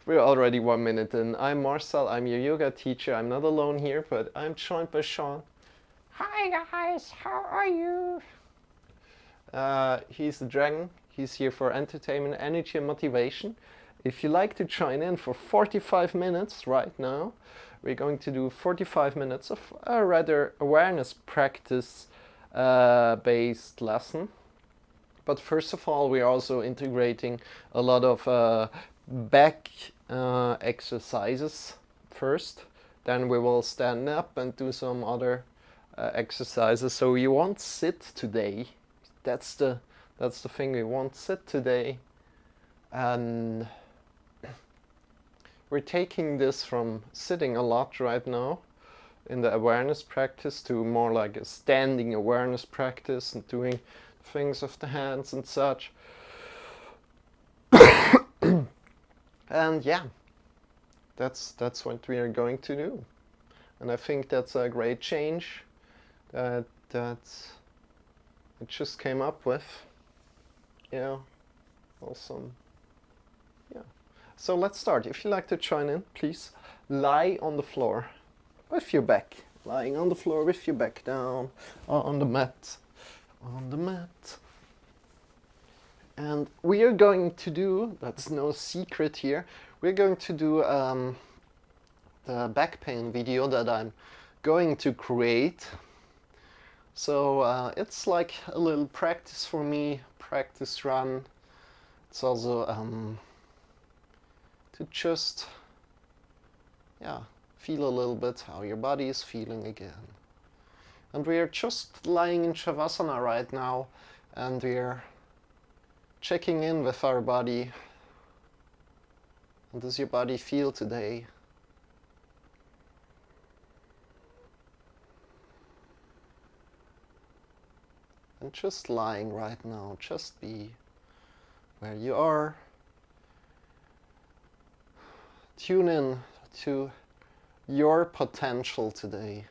We're already 1 minute in. I'm Marcel, I'm your yoga teacher. I'm not alone here, but I'm joined by Shawn. Hi guys, how are you? He's the dragon. He's here for entertainment, energy, and motivation. If you like to join in for 45 minutes right now, we're going to do 45 minutes of a rather awareness practice based lesson. But first of all, we're also integrating a lot of back exercises first. Then we will stand up and do some other exercises. So you won't sit today. That's the thing. We won't sit today, and we're taking this from sitting a lot right now in the awareness practice to more like a standing awareness practice and doing things of the hands and such. And yeah, that's what we are going to do. And I think that's a great change that it just came up with. Yeah, awesome. Yeah. So let's start. If you like to join in, please lie on the floor with your back. Lying on the floor with your back down on the mat. On the mat. And we are going to do, that's no secret here, we're going to do the back pain video that I'm going to create. So it's like a little practice for me, practice run. It's also to just, yeah, feel a little bit how your body is feeling again. And we are just lying in Shavasana right now, and we're checking in with our body. How does your body feel today? And just lying right now, just be where you are. Tune in to your potential today.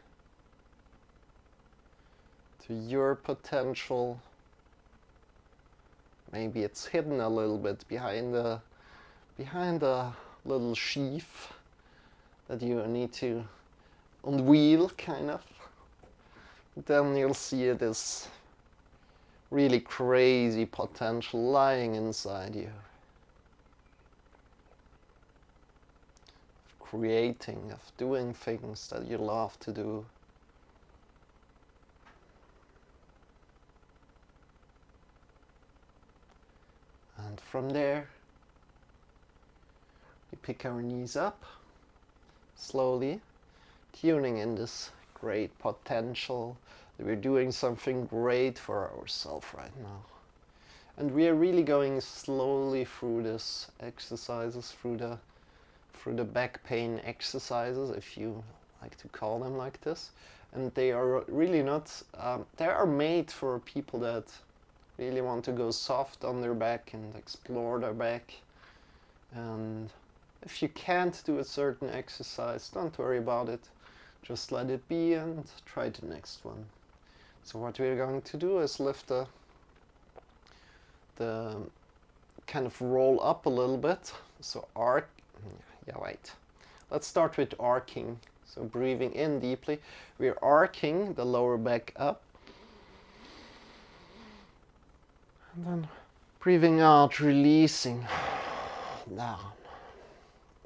To your potential. Maybe it's hidden a little bit behind a little sheath that you need to unveil, kind of. Then you'll see it as really crazy potential lying inside you. Of creating, of doing things that you love to do. And from there, we pick our knees up, slowly, tuning in this great potential that we're doing something great for ourselves right now. And we are really going slowly through this exercises, through the back pain exercises, if you like to call them like this. And they are really not, they are made for people that really want to go soft on their back and explore their back. And if you can't do a certain exercise, don't worry about it. Just let it be and try the next one. So what we're going to do is lift the kind of roll up a little bit. So arc, yeah, wait. Let's start with arcing. So breathing in deeply, we're arcing the lower back up. And then breathing out, releasing down.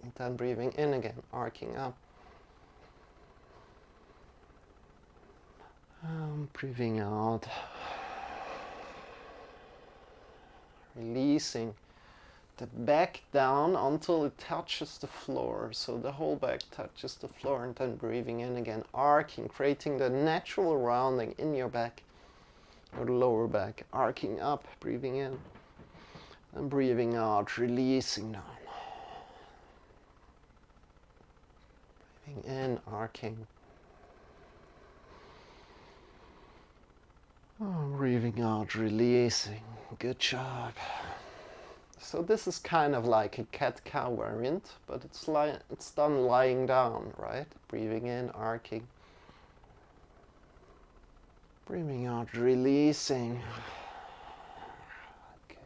And then breathing in again, arcing up. Breathing out. Releasing the back down until it touches the floor. So the whole back touches the floor, and then breathing in again, arcing, creating the natural rounding in your back. Or the lower back, arcing up, breathing in, and breathing out, releasing down. Breathing in, arcing. Breathing out, releasing. Good job. So this is kind of like a cat-cow variant, but it's done lying down, right? Breathing in, arcing. Breathing out, releasing. Good.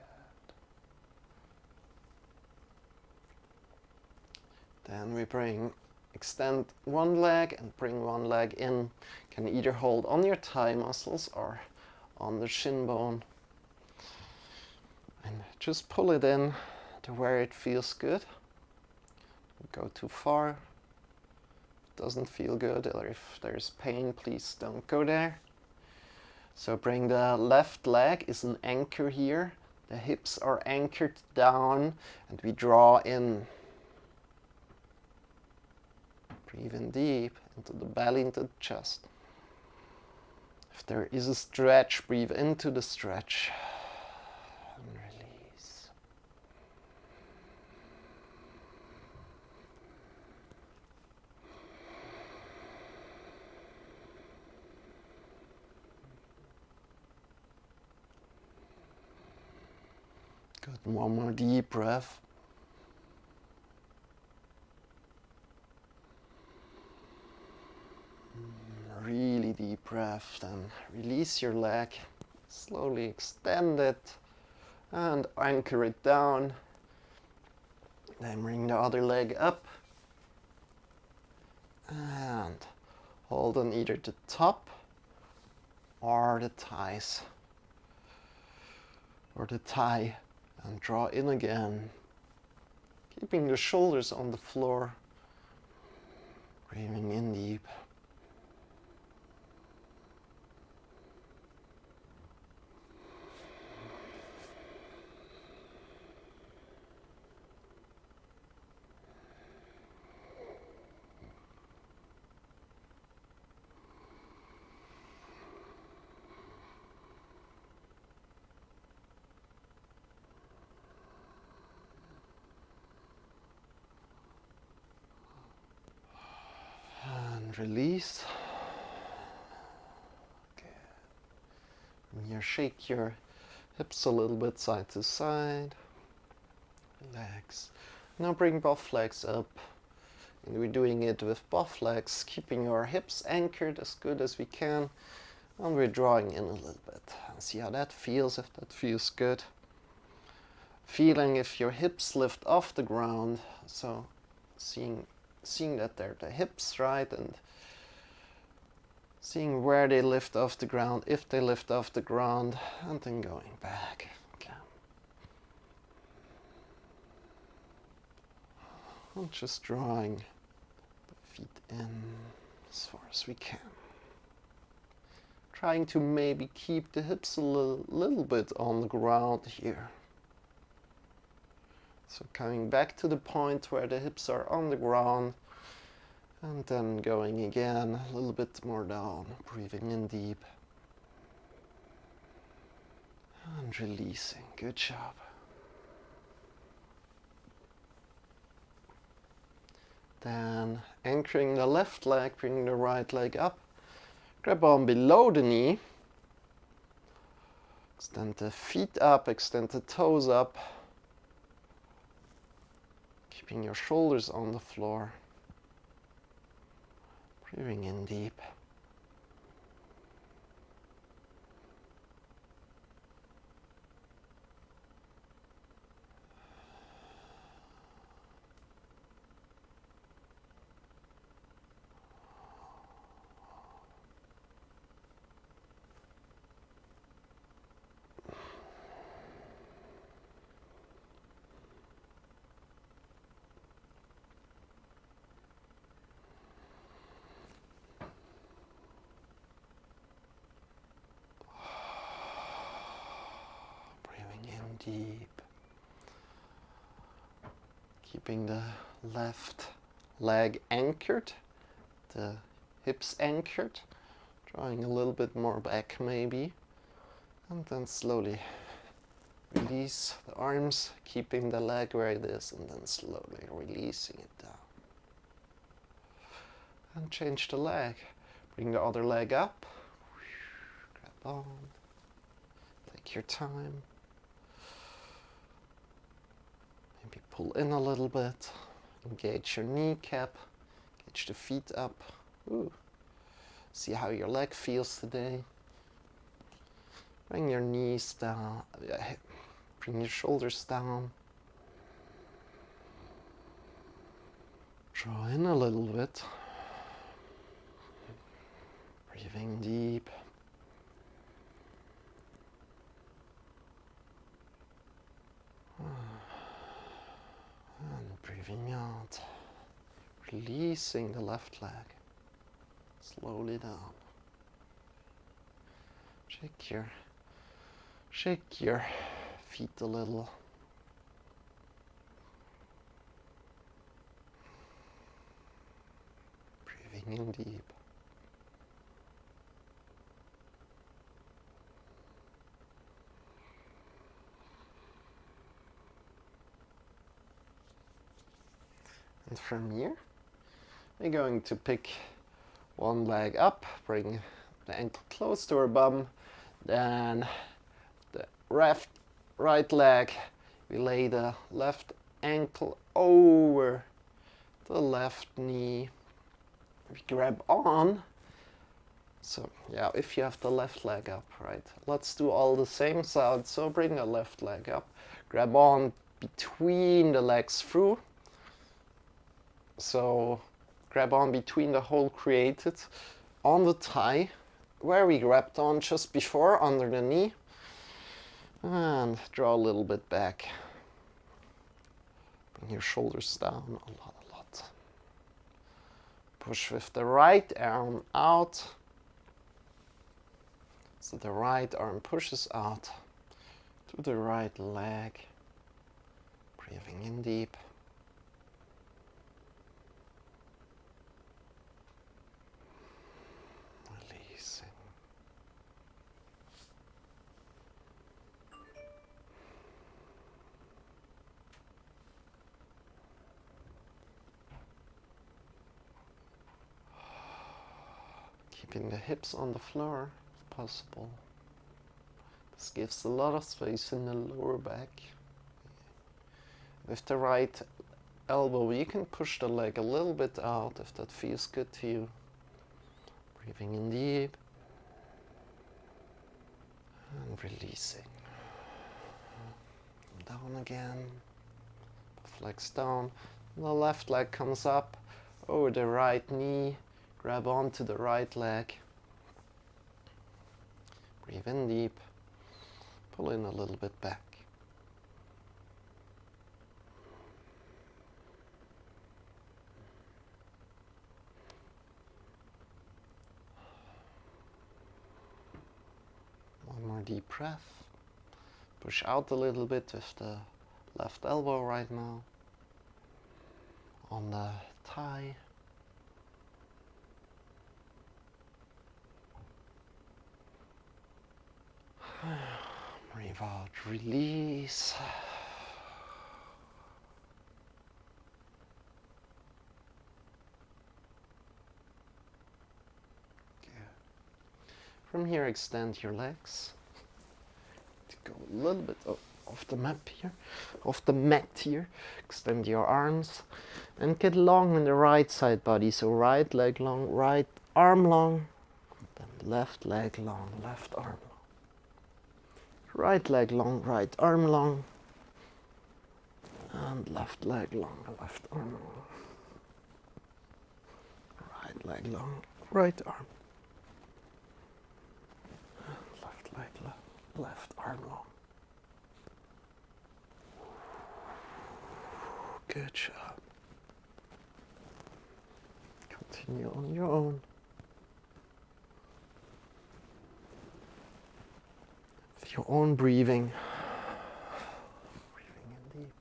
Then we extend one leg and bring one leg in. Can either hold on your thigh muscles or on the shin bone. And just pull it in to where it feels good. Don't go too far. If it doesn't feel good or if there's pain, please don't go there. So bring the left leg is an anchor here. The hips are anchored down and we draw in. Breathe in deep into the belly, into the chest. If there is a stretch, breathe into the stretch and release. Good, one more deep breath. Really deep breath, then release your leg, slowly extend it and anchor it down. Then bring the other leg up and hold on either the top or the thighs or the thigh and draw in again, keeping the shoulders on the floor, breathing in deep. And release. Okay. From here, shake your hips a little bit side to side. Relax. Now bring both legs up. And we're doing it with both legs, keeping our hips anchored as good as we can. And we're drawing in a little bit. And see how that feels, if that feels good. Feeling if your hips lift off the ground. So seeing that they're the hips, right? And seeing where they lift off the ground, if they lift off the ground, and then going back. Okay. And just drawing the feet in as far as we can. Trying to maybe keep the hips a little bit on the ground here. So coming back to the point where the hips are on the ground, and then going again a little bit more down, breathing in deep and releasing. Good job. Then anchoring the left leg, bringing the right leg up, grab on below the knee, extend the feet up, extend the toes up, keeping your shoulders on the floor. Breathing in deep. Deep. Keeping the left leg anchored, the hips anchored, drawing a little bit more back maybe, and then slowly release the arms, keeping the leg where it is, and then slowly releasing it down. And change the leg. Bring the other leg up, grab on, take your time. Maybe pull in a little bit, engage your kneecap, engage the feet up. Ooh. See how your leg feels today. Bring your knees down, bring your shoulders down. Draw in a little bit. Breathing deep. And breathing out. Releasing the left leg. Slowly down. Shake your feet a little. Breathing in deep. And from here, we're going to pick one leg up, bring the ankle close to our bum, then the right leg, we lay the left ankle over the left knee, we grab on. So yeah, if you have the left leg up, right, let's do all the same side. So bring the left leg up, grab on between the legs through. So grab on between the hole created on the thigh where we grabbed on just before, under the knee, and draw a little bit back. Bring your shoulders down a lot. Push with the right arm out. So the right arm pushes out to the right leg. Breathing in deep. Releasing. Keeping the hips on the floor if possible. This gives a lot of space in the lower back. With the right elbow, you can push the leg a little bit out if that feels good to you. Breathing in deep and releasing. Down again. Flex down. The left leg comes up over the right knee. Grab onto the right leg. Breathe in deep. Pull in a little bit back. One more deep breath. Push out a little bit with the left elbow right now. On the thigh. Breathe out, release. Good. From here, extend your legs. To go a little bit off the mat here. Extend your arms and get long on the right side body. So right leg long, right arm long, then left leg long, left arm long. Right leg long, right arm long, and left leg long, left arm long. Right leg long, right arm. And left leg long, left arm long. Good job. Continue on your own. With your own breathing. Breathing in deep.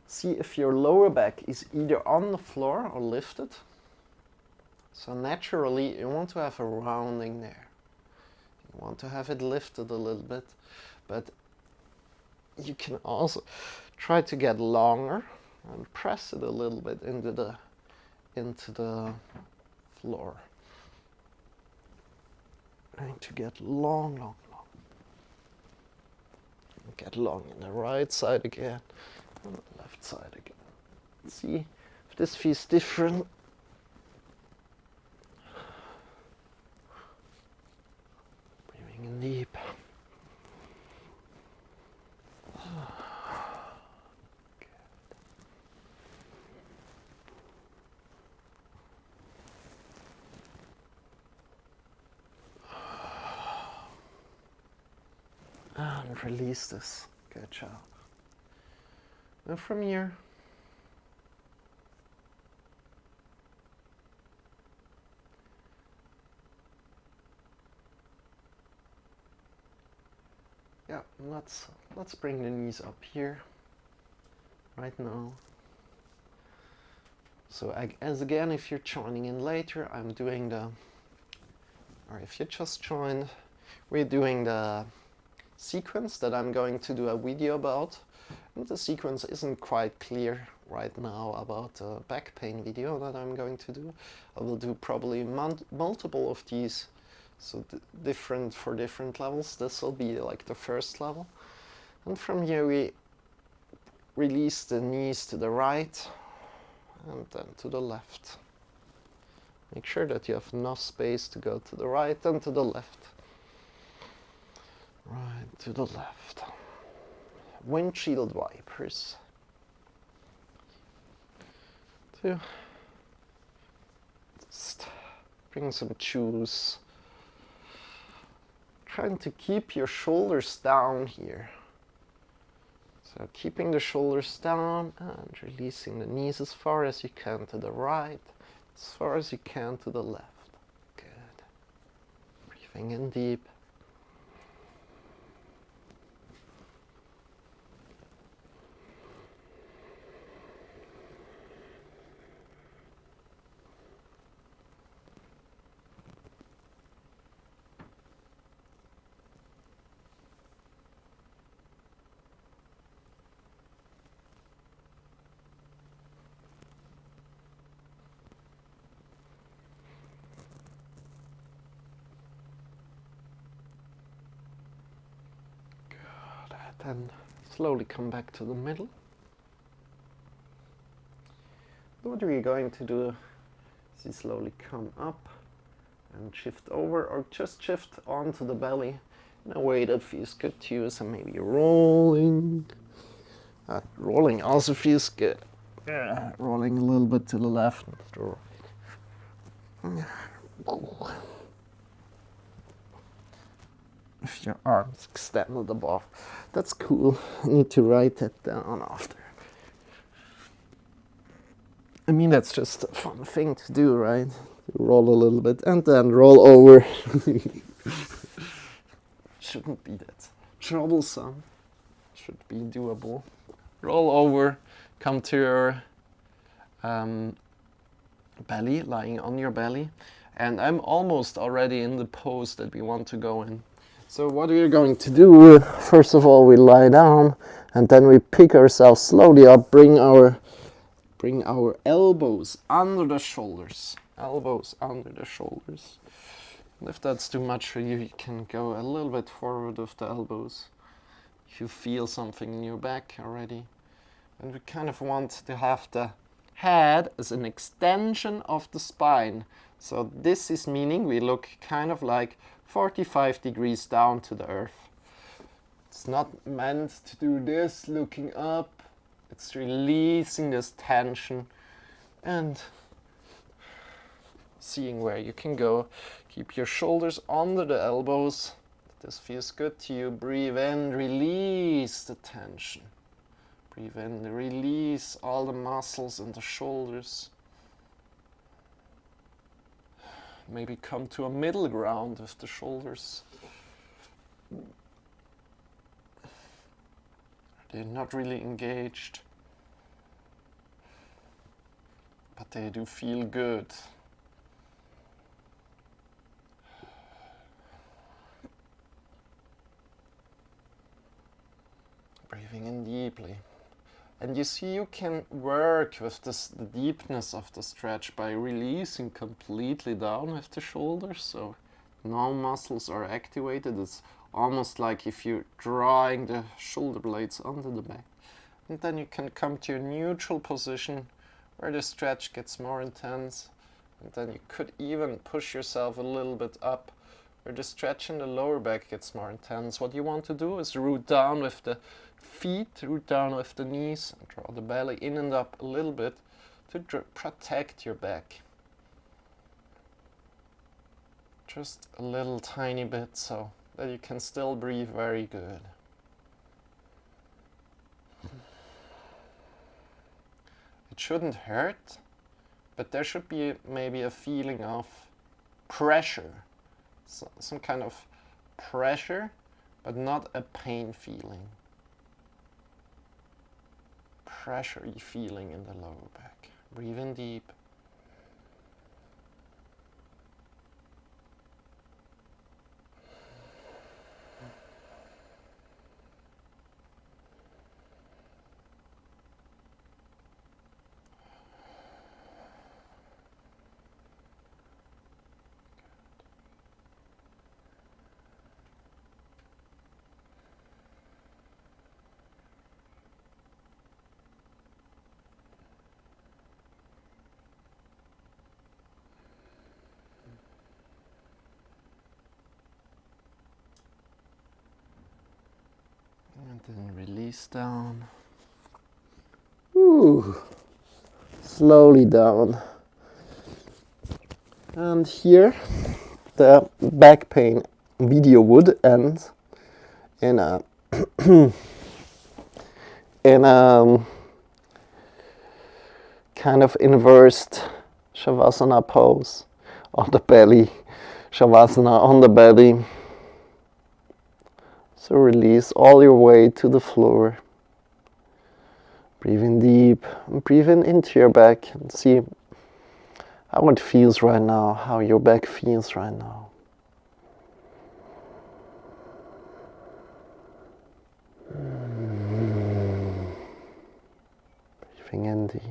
See if your lower back is either on the floor or lifted. So naturally you want to have a rounding there. You want to have it lifted a little bit, but you can also try to get longer and press it a little bit into the floor. And to get long. Get long in the right side again, and the left side again. See if this feels different. Breathing in deep. And release this. Good job. And from here, yeah, let's bring the knees up here right now. So as again, if you're joining in later, I'm doing the, or if you just joined, we're doing the sequence that I'm going to do a video about. And the sequence isn't quite clear right now about the back pain video that I'm going to do. I will do probably multiple of these, so different for different levels. This will be like the first level. And from here we release the knees to the right and then to the left. Make sure that you have enough space to go to the right and to the left. Right to the left. Windshield wipers. To just bring some juice. Trying to keep your shoulders down here. So keeping the shoulders down and releasing the knees as far as you can to the right, as far as you can to the left. Good. Breathing in deep. Then slowly come back to the middle. What are you going to do is you slowly come up and shift over, or just shift onto the belly in a way that feels good to you. So maybe rolling. Rolling also feels good. Rolling a little bit to the left and to the right. With your arms extended above. That's cool. I need to write that down after. I mean, that's just a fun thing to do, right? Roll a little bit and then roll over. Shouldn't be that troublesome. Should be doable. Roll over, come to your belly, lying on your belly. And I'm almost already in the pose that we want to go in. So what we're going to do, first of all, we lie down and then we pick ourselves slowly up, bring our elbows under the shoulders. Elbows under the shoulders. And if that's too much for you, you can go a little bit forward with the elbows. If you feel something in your back already. And we kind of want to have the head as an extension of the spine. So this is meaning we look kind of like 45 degrees down to the earth. It's not meant to do this, looking up. It's releasing this tension and seeing where you can go. Keep your shoulders under the elbows. This feels good to you. Breathe in, release the tension. Breathe in, release all the muscles in the shoulders. Maybe come to a middle ground with the shoulders. They're not really engaged, but they do feel good. Breathing in deeply. And you see, you can work with the deepness of the stretch by releasing completely down with the shoulders. So no muscles are activated. It's almost like if you're drawing the shoulder blades under the back. And then you can come to a neutral position where the stretch gets more intense. And then you could even push yourself a little bit up where the stretch in the lower back gets more intense. What you want to do is root down with the feet, root down with the knees, and draw the belly in and up a little bit to protect your back. Just a little tiny bit, so that you can still breathe very good. It shouldn't hurt, but there should be maybe a feeling of pressure, some kind of pressure, but not a pain feeling. Pressury feeling in the lower back. Breathe in deep. And then release down. Ooh. Slowly down. And here the back pain video would end in a in a kind of inversed Shavasana pose on the belly. Shavasana on the belly. So release all your weight to the floor. Breathe in deep and breathe in into your back and see how it feels right now, how your back feels right now. Breathing in deep.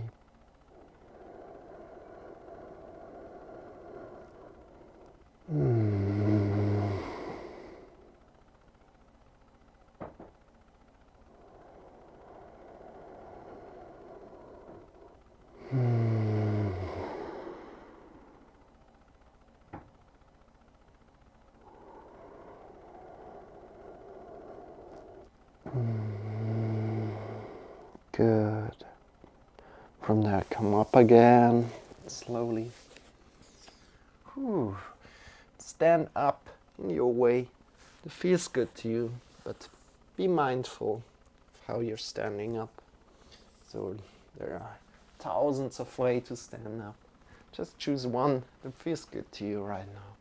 Good. From there, come up again, slowly. Whew. Stand up in your way. It feels good to you, but be mindful of how you're standing up. So there are thousands of ways to stand up. Just choose one that feels good to you right now.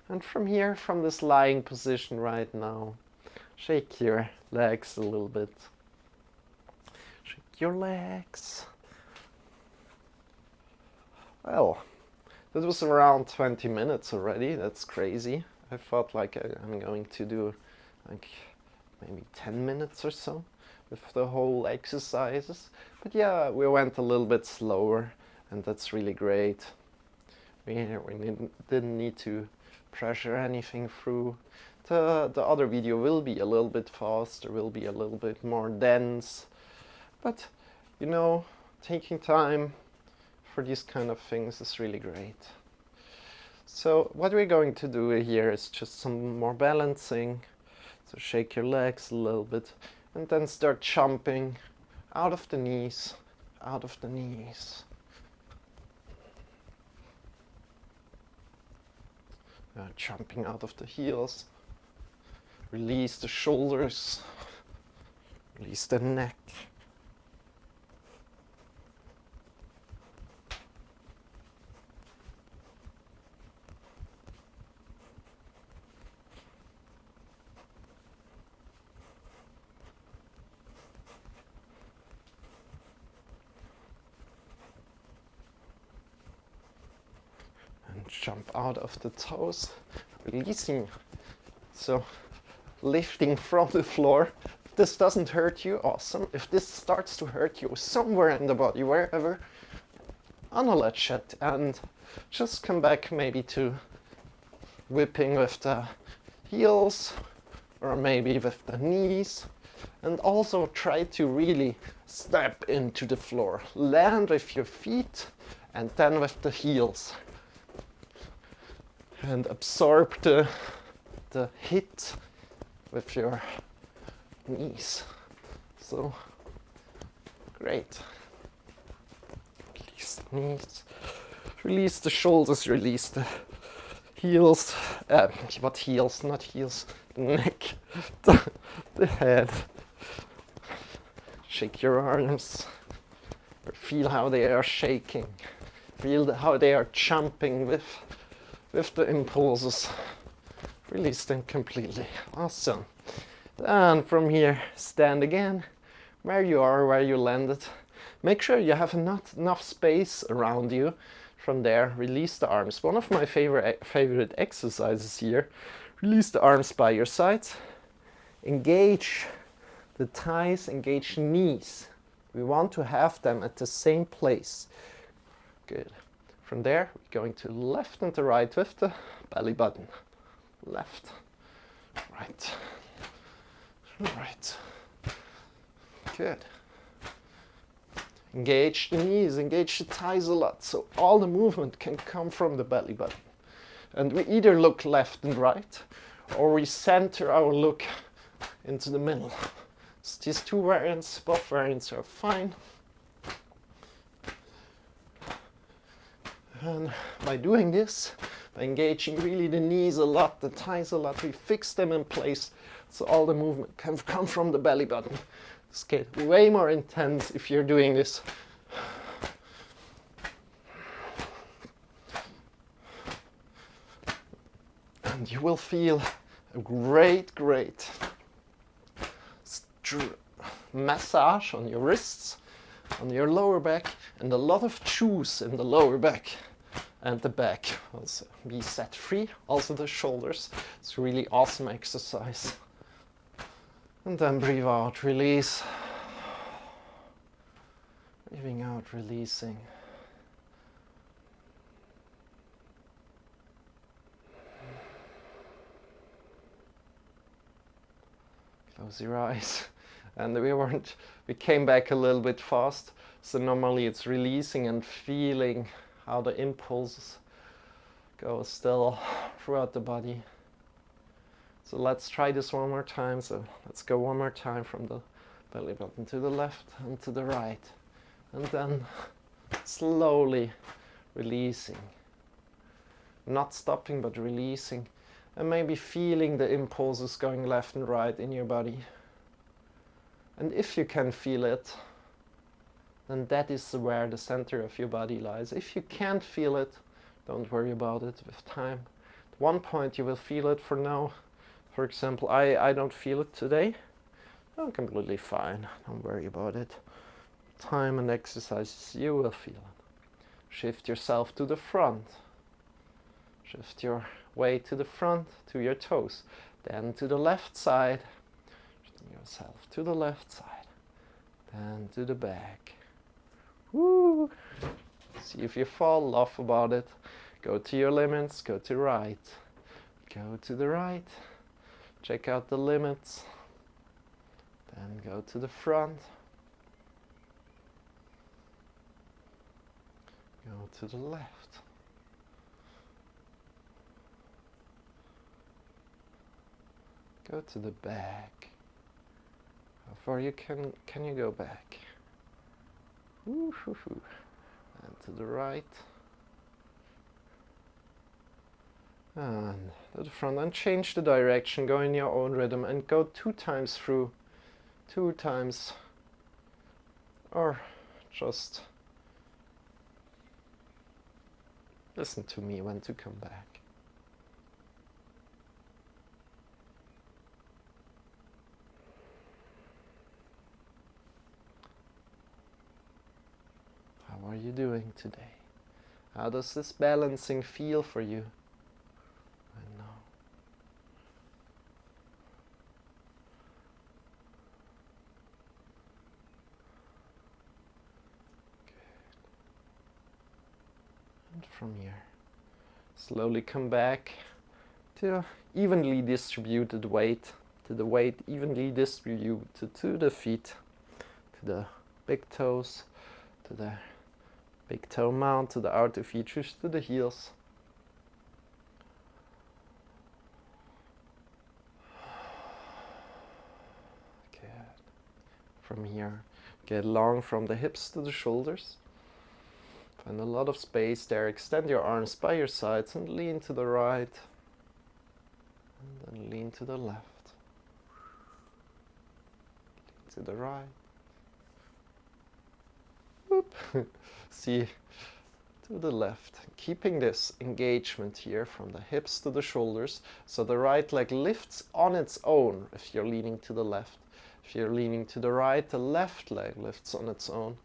And from here, from this lying position right now, shake your legs a little bit. Shake your legs. Well, that was around 20 minutes already. That's crazy. I thought like I'm going to do like maybe 10 minutes or so with the whole exercises. But yeah, we went a little bit slower, and that's really great. We didn't need to pressure anything through. The other video will be a little bit faster, will be a little bit more dense. But, you know, taking time for these kind of things is really great. So what we're going to do here is just some more balancing. So shake your legs a little bit and then start jumping out of the knees, out of the knees. Jumping out of the heels. Release the shoulders, release the neck. And jump out of the toes, releasing. So lifting from the floor. If this doesn't hurt you, awesome. If this starts to hurt you somewhere in the body, wherever, acknowledge it and just come back maybe to whipping with the heels or maybe with the knees, and also try to really step into the floor. Land with your feet and then with the heels, and absorb the hit with your knees. So great. Release the knees, release the shoulders, release the heels. What heels? Not heels. neck, the head. Shake your arms. Feel how they are shaking. Feel how they are jumping with the impulses. Release them completely. Awesome. And from here, stand again where you are, where you landed. Make sure you have enough space around you. From there, release the arms. One of my favorite exercises here. Release the arms by your sides. Engage the thighs, engage the knees. We want to have them at the same place. Good. From there, we're going to left and to right with the belly button. Left, right, right. Good. Engage the knees, engage the thighs a lot, so all the movement can come from the belly button. And we either look left and right, or we center our look into the middle. So these two variants, both variants are fine. And by doing this, by engaging really the knees a lot, the thighs a lot, we fix them in place so all the movement can come from the belly button. This gets way more intense if you're doing this. And you will feel a great massage on your wrists, on your lower back, and a lot of juice in the lower back and the back. Also be set free, also the shoulders. It's a really awesome exercise. And then breathe out, release. Breathing out, releasing. Close your eyes. And we came back a little bit fast. So normally it's releasing and feeling how the impulses go still throughout the body. So let's try this one more time. So let's go one more time from the belly button to the left and to the right. And then slowly releasing. Not stopping, but releasing. And maybe feeling the impulses going left and right in your body. And if you can feel it, then that is where the center of your body lies. If you can't feel it, don't worry about it with time. At one point you will feel it. For now, for example, I don't feel it today. I'm completely fine. Don't worry about it. Time and exercises, you will feel it. Shift yourself to the front. Shift your weight to the front, to your toes. Then to the left side. Yourself to the left side, then to the back. Woo! See if you fall off about it. Go to your limits, go to right. Go to the right. Check out the limits. Then go to the front. Go to the left. Go to the back. How far you can you go back? And to the right. And to the front. And change the direction. Go in your own rhythm and go 2 times through. 2 times. Or just listen to me when to come back. How are you doing today? How does this balancing feel for you right now? Good. And from here, slowly come back to evenly distributed weight, to the weight evenly distributed to the feet, to the big toes, to the big toe mount, to the outer features, to the heels. Good. From here, get long from the hips to the shoulders. Find a lot of space there. Extend your arms by your sides and lean to the right And then lean to the left. Lean to the right. Whoop. See, to the left. Keeping this engagement here from the hips to the shoulders. So the right leg lifts on its own if you're leaning to the left. If you're leaning to the right, the left leg lifts on its own.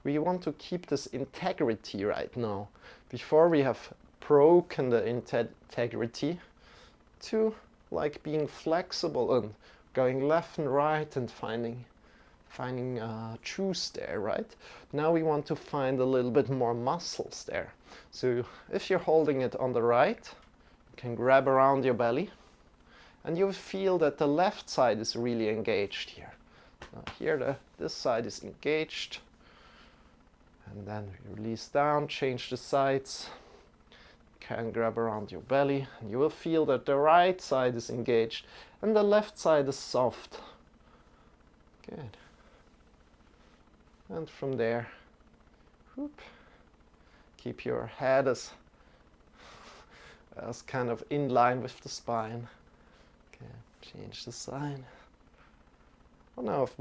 We want to keep this integrity right now. Before we have broken the integrity to like being flexible and going left and right and finding truth there, right? Now we want to find a little bit more muscles there. So if you're holding it on the right, you can grab around your belly and you feel that the left side is really engaged here. Here this side is engaged, and then release down, change the sides. You can grab around your belly and you will feel that the right side is engaged and the left side is soft. Good. And from there, whoop, keep your head as kind of in line with the spine. Okay, change the side. One of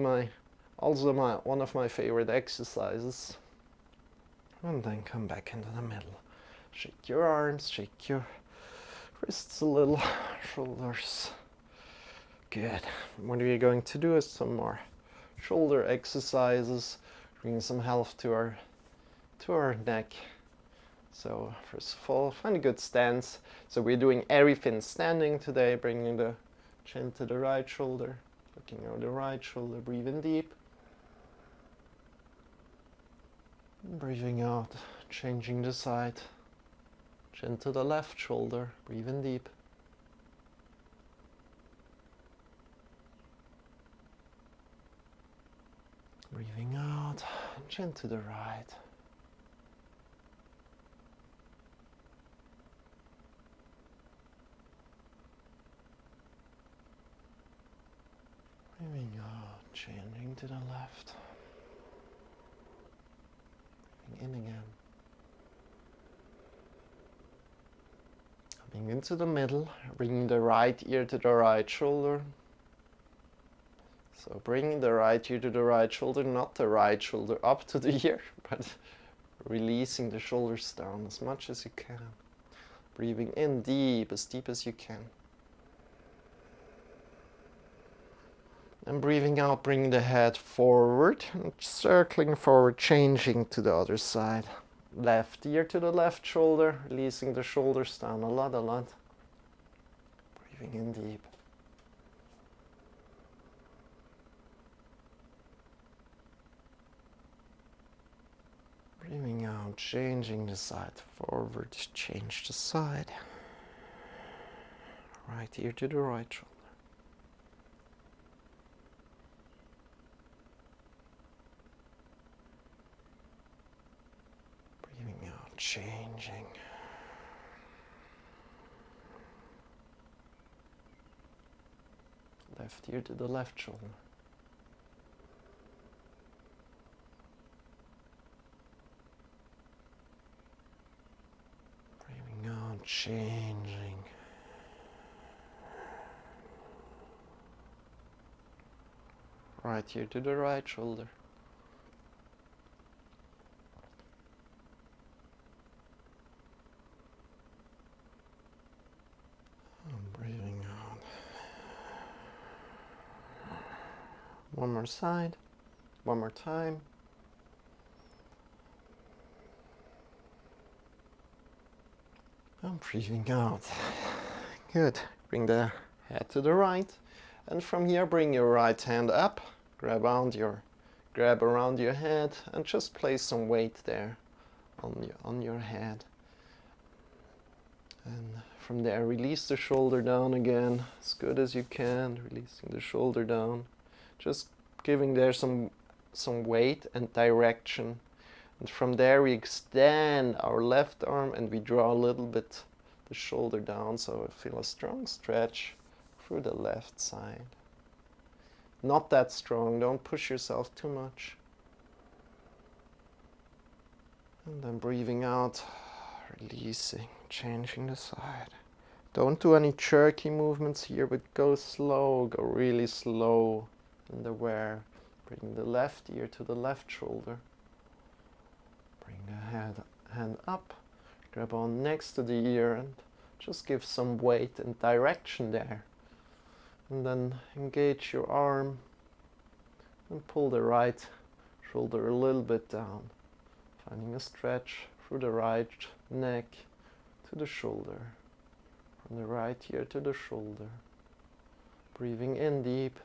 my favorite exercises. And then come back into the middle. Shake your arms, shake your wrists a little, shoulders. Good. What we're going to do is some more shoulder exercises, bring some health to our neck. So first of all, find a good stance. So we're doing everything standing today, bringing the chin to the right shoulder, looking over the right shoulder, breathing deep. Breathing out, changing the side, chin to the left shoulder, breathing deep. Breathing out, chin to the right. Breathing out, changing to the left. Breathing in again. Coming into the middle, bringing the right ear to the right shoulder. So bringing the right ear to the right shoulder, not the right shoulder up to the ear, but releasing the shoulders down as much as you can. Breathing in deep as you can. And breathing out, bringing the head forward, and circling forward, changing to the other side. Left ear to the left shoulder, releasing the shoulders down a lot. Breathing in deep. Breathing out, changing the side forward, change the side. Right ear to the right shoulder. Breathing out, changing. Left ear to the left shoulder. Breathing out, changing. Right ear to the right shoulder. Breathing out. One more side. One more time. And breathing out. Good. Bring the head to the right. And from here, bring your right hand up. Grab around your head and just place some weight there on your head. And from there, release the shoulder down again, as good as you can, releasing the shoulder down. Just giving there some weight and direction. And from there, we extend our left arm and we draw a little bit the shoulder down, so I feel a strong stretch through the left side. Not that strong, don't push yourself too much. And then breathing out, releasing, changing the side. Don't do any jerky movements here, but go slow, go really slow in the wear. Bring the left ear to the left shoulder. Bring the hand up, grab on next to the ear and just give some weight and direction there. And then engage your arm and pull the right shoulder a little bit down, finding a stretch through the right neck to the shoulder, from the right ear to the shoulder. Breathing in deep.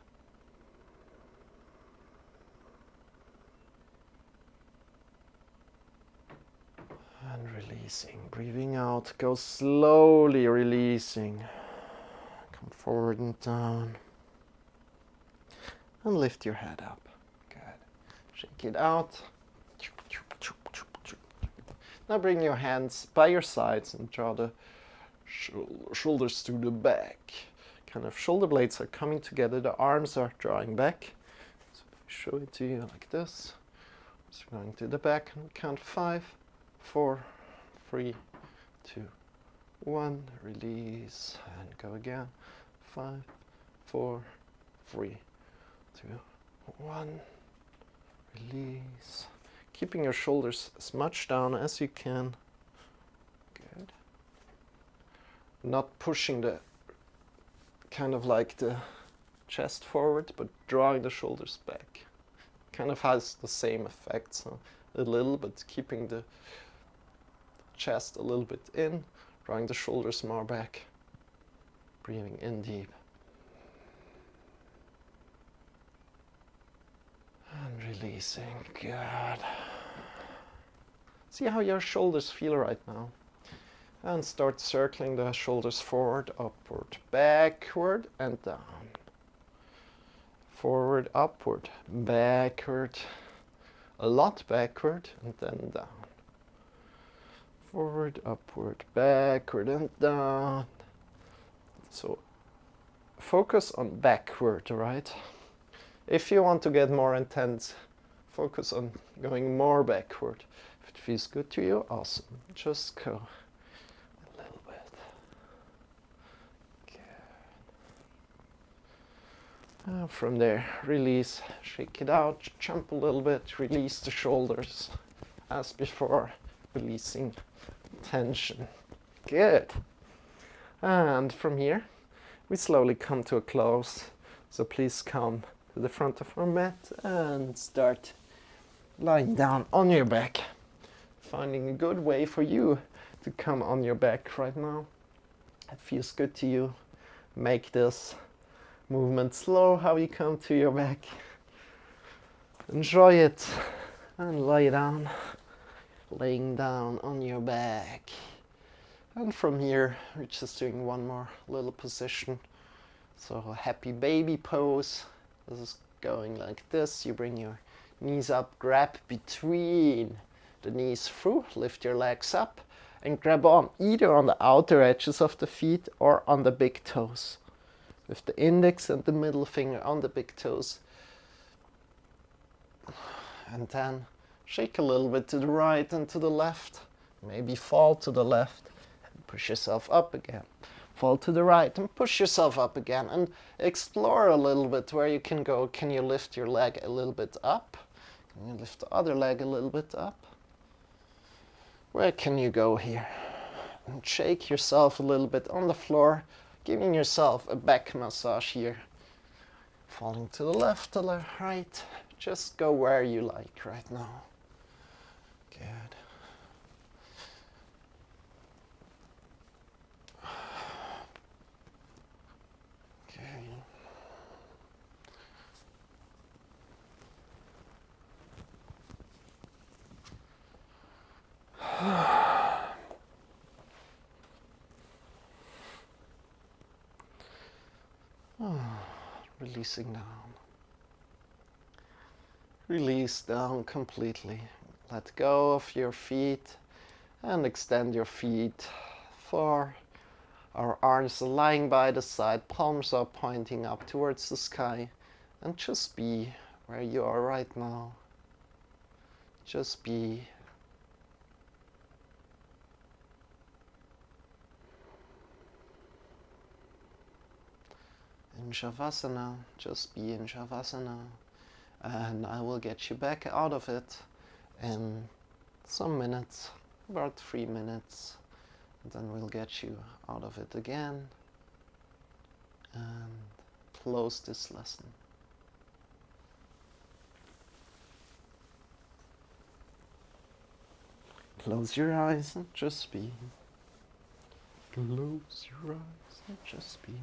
And releasing. Breathing out. Go slowly releasing. Come forward and down. And lift your head up. Good. Shake it out. Now bring your hands by your sides and draw the shoulders to the back. Kind of shoulder blades are coming together. The arms are drawing back. So if I show it to you like this. So going to the back and count 5, 4, 3, 2, 1. Release and go again. 5, 4, 3, 2, 1. Release. Keeping your shoulders as much down as you can. Good. Not pushing the kind of like the chest forward, but drawing the shoulders back. Kind of has the same effect, so a little, but keeping the chest a little bit in, drawing the shoulders more back. Breathing in deep. And releasing. Good. See how your shoulders feel right now. And start circling the shoulders forward, upward, backward, and down. Forward, upward, backward, a lot backward, and then down. Forward, upward, backward, and down. So focus on backward, right? If you want to get more intense, focus on going more backward. If it feels good to you, awesome. Just go a little bit. Good. From there, release, shake it out, jump a little bit, release the shoulders as before, releasing tension. Good. And from here, we slowly come to a close. So please come to the front of our mat and start lying down on your back. Finding a good way for you to come on your back right now. It feels good to you. Make this movement slow, how you come to your back. Enjoy it and lie down. Laying down on your back. And from here, we're just doing one more little position. So a happy baby pose. This is going like this. You bring your knees up, grab between the knees through, lift your legs up, and grab on either on the outer edges of the feet or on the big toes. With the index and the middle finger on the big toes. And then shake a little bit to the right and to the left. Maybe fall to the left and push yourself up again. Fall to the right and push yourself up again, and explore a little bit where you can go. Can you lift your leg a little bit up? Can you lift the other leg a little bit up? Where can you go here? And shake yourself a little bit on the floor, giving yourself a back massage here. Falling to the left, to the right. Just go where you like right now. Good. Releasing down. Release down completely. Let go of your feet and extend your feet far. Our arms are lying by the side, palms are pointing up towards the sky, and just be where you are right now. Just be. in Shavasana. Just be in Shavasana. And I will get you back out of it in some minutes, about 3 minutes. And then we'll get you out of it again and close this lesson. Close your eyes and just be. Close your eyes and just be.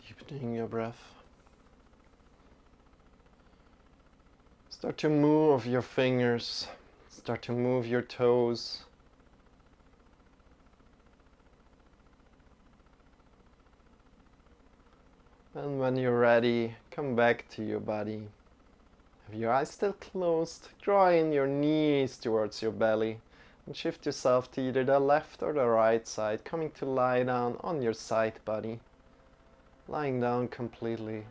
Deepening your breath. Start to move your fingers. Start to move your toes. And when you're ready, come back to your body. Have your eyes still closed, draw in your knees towards your belly and shift yourself to either the left or the right side, coming to lie down on your side body. Lying down completely.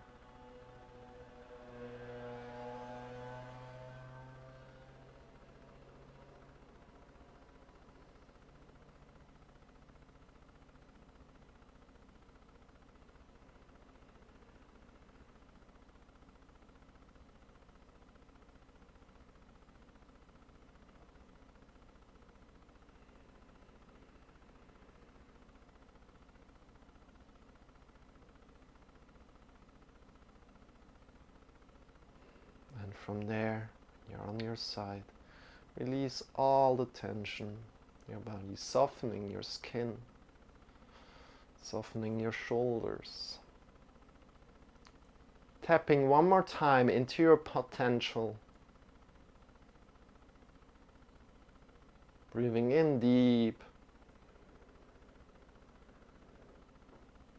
And from there, you're on your side. Release all the tension in your body, softening your skin, softening your shoulders. Tapping one more time into your potential. Breathing in deep.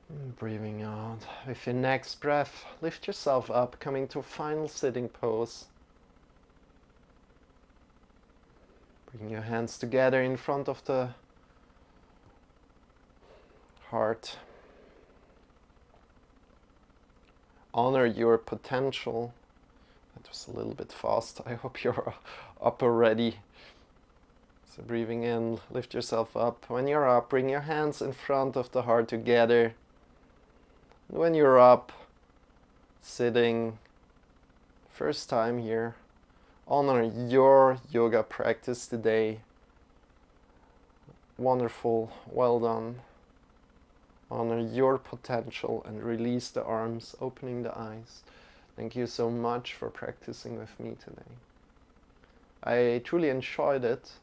And breathing out. With your next breath, lift yourself up, coming to a final sitting pose. Bring your hands together in front of the heart. Honor your potential. That was a little bit fast. I hope you're up already. So breathing in, lift yourself up. When you're up, bring your hands in front of the heart together. And when you're up, sitting, first time here, honor your yoga practice today. Wonderful, well done. Honor your potential and release the arms, opening the eyes. Thank you so much for practicing with me today. I truly enjoyed it,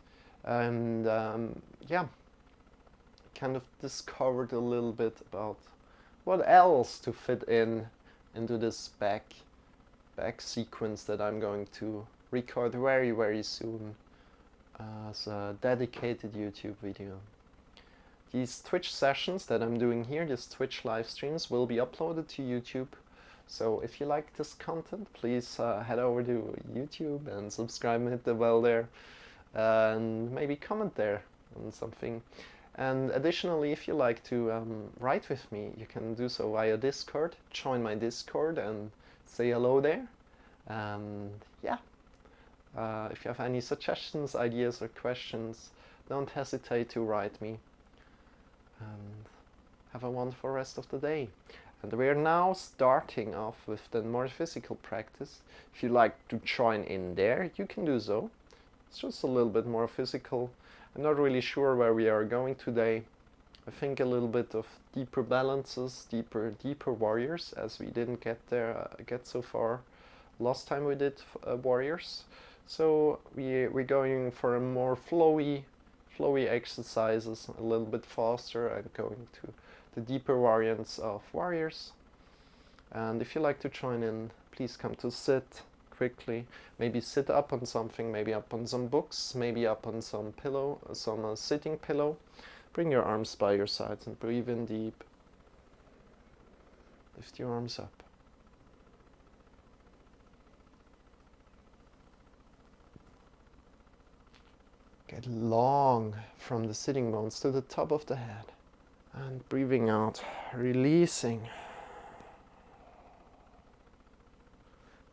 and yeah, kind of discovered a little bit about what else to fit into this back sequence that I'm going to record very, very soon as a dedicated YouTube video. These Twitch sessions that I'm doing here, these Twitch live streams, will be uploaded to YouTube. So if you like this content, please head over to YouTube and subscribe and hit the bell there. And maybe comment there on something. And additionally, if you like to write with me, you can do so via Discord. Join my Discord and say hello there. And yeah, if you have any suggestions, ideas, or questions, don't hesitate to write me. And have a wonderful rest of the day. And we are now starting off with the more physical practice. If you like to join in there, you can do so. It's just a little bit more physical. I'm not really sure where we are going today. I think a little bit of deeper balances, deeper warriors, as we didn't get so far last time we did warriors. So we're going for a more flowy exercises, a little bit faster, and going to the deeper variants of warriors. And if you like to join in, please come to sit quickly. Maybe sit up on something, maybe up on some books, maybe up on some pillow, some sitting pillow. Bring your arms by your sides and breathe in deep. Lift your arms up. Get long from the sitting bones to the top of the head. And breathing out, releasing.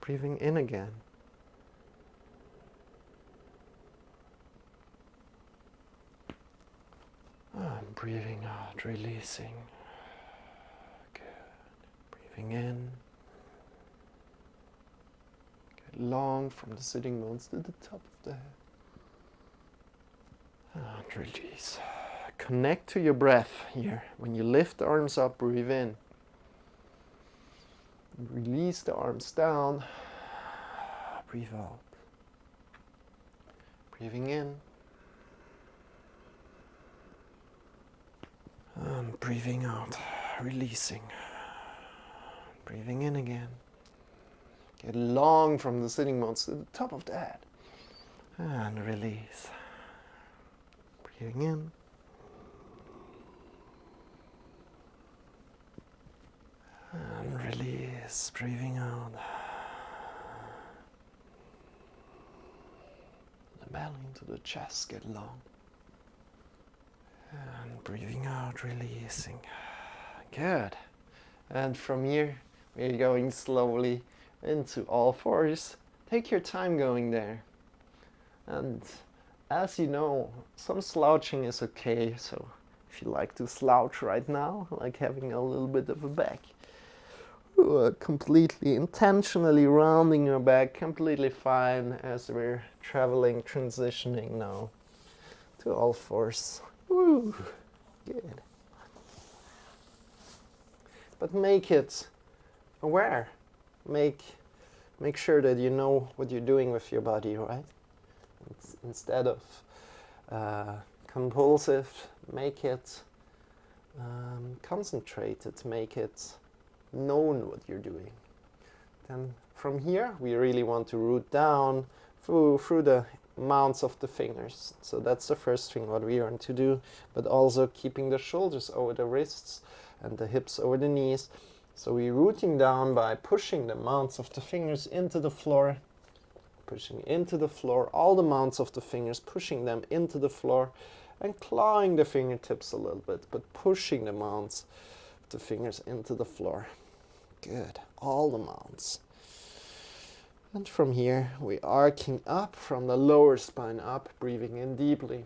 Breathing in again. And breathing out, releasing. Good. Breathing in. Get long from the sitting bones to the top of the head. And release. Connect to your breath here. When you lift the arms up, breathe in. Release the arms down. Breathe out. Breathing in. And breathing out. Releasing. Breathing in again. Get long from the sitting bones to the top of the head. And release. Breathing in. And release, breathing out. The belly into the chest get long. And breathing out, releasing. Good. And from here, we're going slowly into all fours. Take your time going there. And as you know, some slouching is okay. So if you like to slouch right now, like having a little bit of a back, completely intentionally rounding your back, completely fine as we're traveling, transitioning now to all fours. Woo, good. But make it aware. Make sure that you know what you're doing with your body, right? Instead of compulsive, make it concentrated, make it known what you're doing. Then from here, we really want to root down through the mounts of the fingers. So that's the first thing what we want to do, but also keeping the shoulders over the wrists and the hips over the knees. So we're rooting down by pushing the mounts of the fingers into the floor, pushing into the floor, all the mounts of the fingers, pushing them into the floor, and clawing the fingertips a little bit, but pushing the mounts of the fingers into the floor. Good, all the mounts. And from here, we arcing up from the lower spine up, breathing in deeply.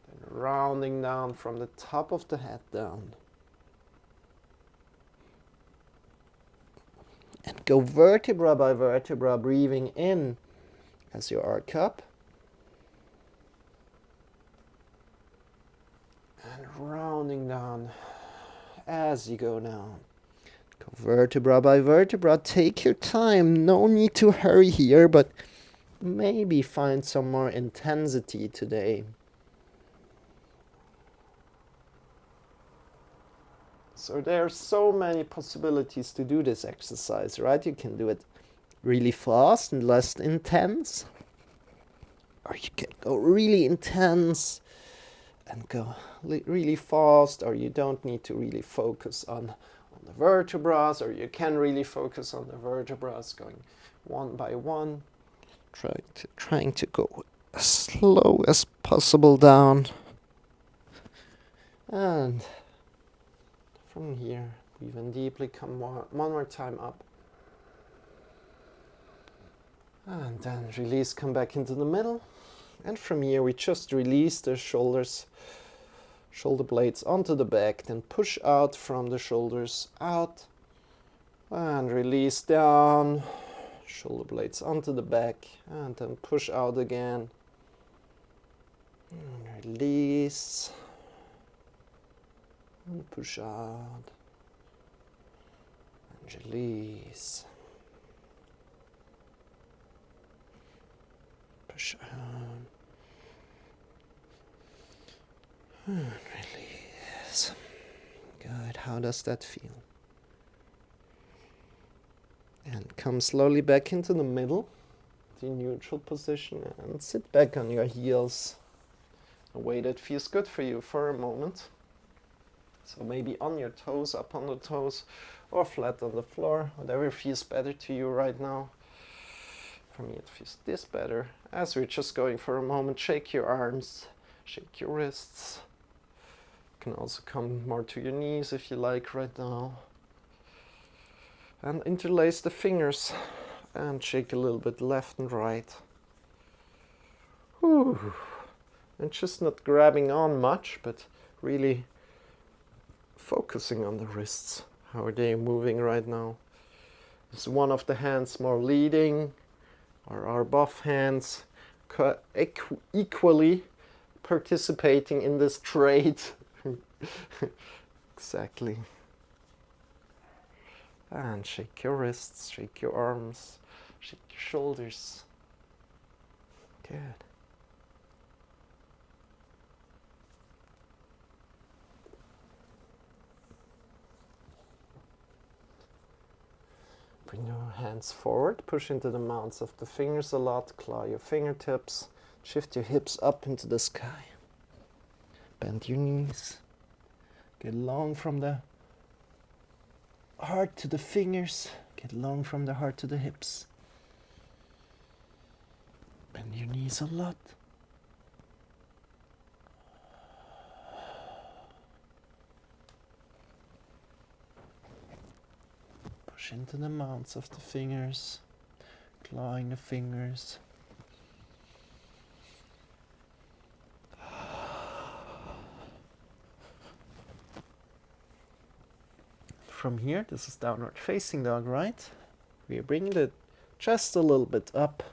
Then rounding down from the top of the head down. And go vertebra by vertebra, breathing in as you arc up. And rounding down as you go down. Go vertebra by vertebra, take your time, no need to hurry here, but maybe find some more intensity today. So there are so many possibilities to do this exercise, right? You can do it really fast and less intense, or you can go really intense and go really fast, or you don't need to really focus on the vertebrae, or you can really focus on the vertebrae, going one by one, trying to go as slow as possible down. And from here, breathe in deeply, come one more time up. And then release, come back into the middle. And from here, we just release the shoulders, shoulder blades onto the back, then push out from the shoulders out. And release down, shoulder blades onto the back, and then push out again. And release. And push out. And release. Push out. And release. Good. How does that feel? And come slowly back into the middle, the neutral position, and sit back on your heels, a way that feels good for you for a moment. So maybe on your toes, up on the toes, or flat on the floor, whatever feels better to you right now. For me, it feels this better. As we're just going for a moment, shake your arms, shake your wrists. You can also come more to your knees if you like right now. And interlace the fingers and shake a little bit left and right. Whew. And just not grabbing on much, but really focusing on the wrists. How are they moving right now? Is one of the hands more leading, or are both hands equally participating in this trade? Exactly. And shake your wrists, shake your arms, shake your shoulders. Good. Bring your hands forward, push into the mounts of the fingers a lot, claw your fingertips, shift your hips up into the sky. Bend your knees, get long from the heart to the fingers, get long from the heart to the hips. Bend your knees a lot. Push into the mounts of the fingers, clawing the fingers. From here, this is downward facing dog, right? We are bringing the chest a little bit up.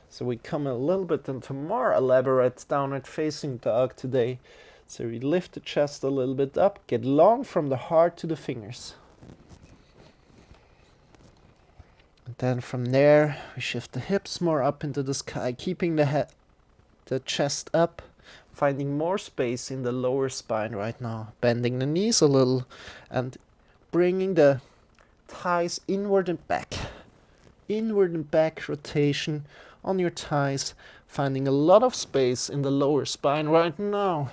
So we come a little bit into more elaborate downward facing dog today. So we lift the chest a little bit up, get long from the heart to the fingers. And then from there, we shift the hips more up into the sky, keeping the chest up, finding more space in the lower spine right now. Bending the knees a little and bringing the thighs inward and back. Inward and back rotation on your thighs, finding a lot of space in the lower spine right now.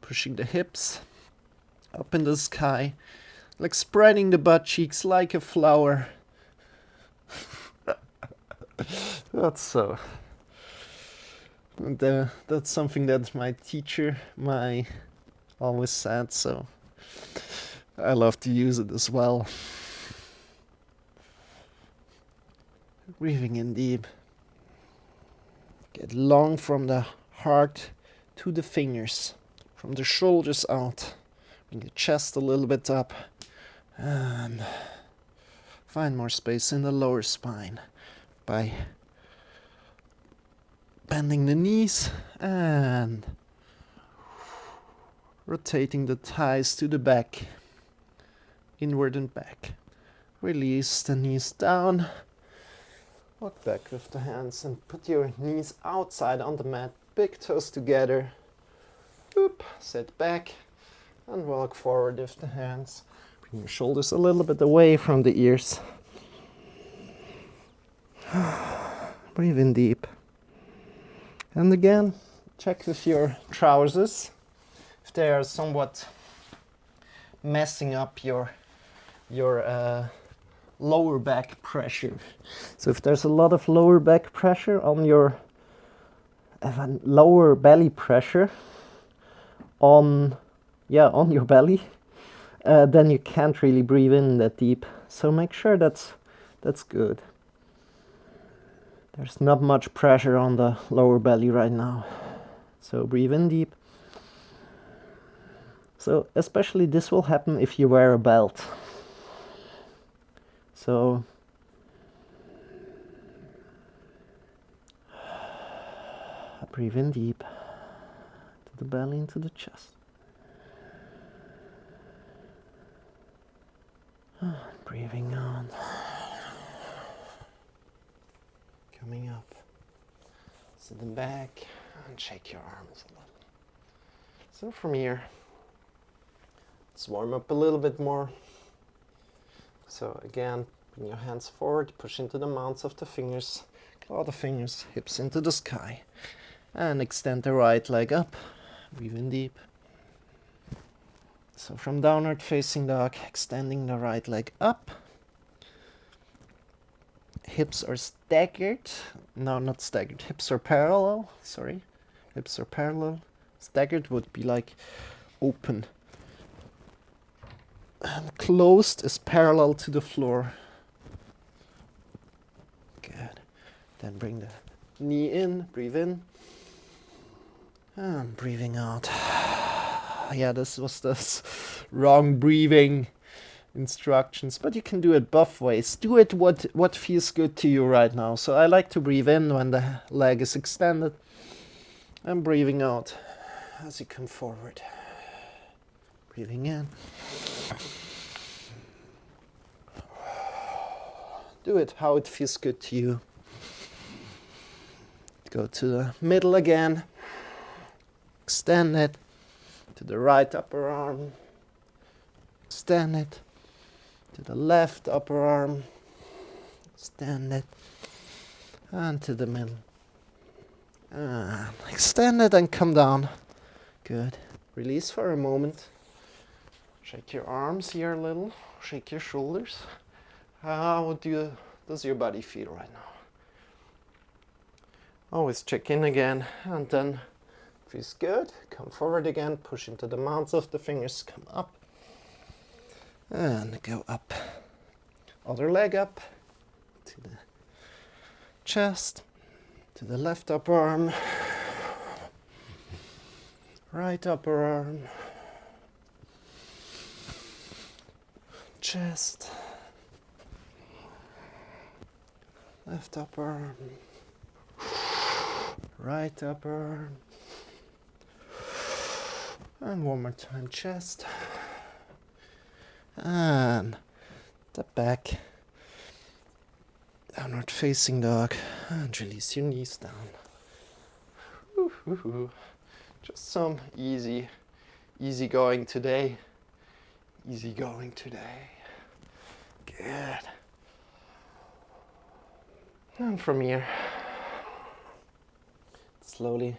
Pushing the hips up in the sky, like spreading the butt cheeks like a flower. That's so. And, that's something that my teacher always said, so I love to use it as well. Breathing in deep. Get long from the heart to the fingers, from the shoulders out. Bring the chest a little bit up. And find more space in the lower spine by bending the knees and rotating the thighs to the back, inward and back. Release the knees down. Walk back with the hands and put your knees outside on the mat, big toes together. Oop, sit back and walk forward with the hands. Bring your shoulders a little bit away from the ears. Breathe in deep. And again, check with your trousers if they are somewhat messing up your lower back pressure. So if there's a lot of lower back pressure on your lower belly pressure on your belly, then you can't really breathe in that deep. So make sure that's good. There's not much pressure on the lower belly right now. So breathe in deep. So especially this will happen if you wear a belt. So breathe in deep to the belly, into the chest. Breathing on. Coming up. Sitting back and shake your arms a little. So from here, let's warm up a little bit more. So again, bring your hands forward, push into the mounts of the fingers, claw the fingers, hips into the sky, and extend the right leg up. Breathe in deep. So from downward facing dog, extending the right leg up. Hips are staggered. No, not staggered. Hips are parallel. Sorry. Hips are parallel. Staggered would be like open. And closed is parallel to the floor. Good. Then bring the knee in. Breathe in. And breathing out. Yeah, this was the wrong breathing instructions, but you can do it both ways. Do it what feels good to you right now. So I like to breathe in when the leg is extended, and breathing out as you come forward. Breathing in. Do it how it feels good to you. Go to the middle again. Extend it to the right upper arm. Extend it to the left upper arm. Extend it. And to the middle. And extend it and come down. Good. Release for a moment. Shake your arms here a little. Shake your shoulders. How does your body feel right now? Always check in again, and then feels good. Come forward again, push into the mounds of the fingers, come up, and go up. Other leg up, to the chest, to the left upper arm, right upper arm, chest, left upper arm, right upper arm, and one more time, chest, and the back, downward facing dog, and release your knees down. Just some easy going today. Easy going today. Good. And from here, slowly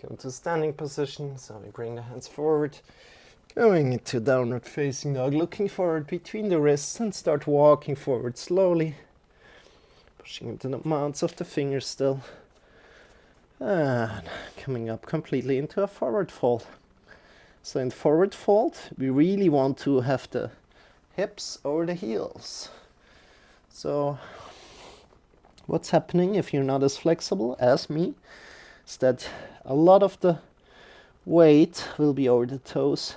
come to standing position. So we bring the hands forward, going into downward facing dog, looking forward between the wrists and start walking forward slowly. Pushing into the mounts of the fingers still. And coming up completely into a forward fold. So in forward fold, we really want to have the hips over the heels. So what's happening if you're not as flexible as me is that a lot of the weight will be over the toes.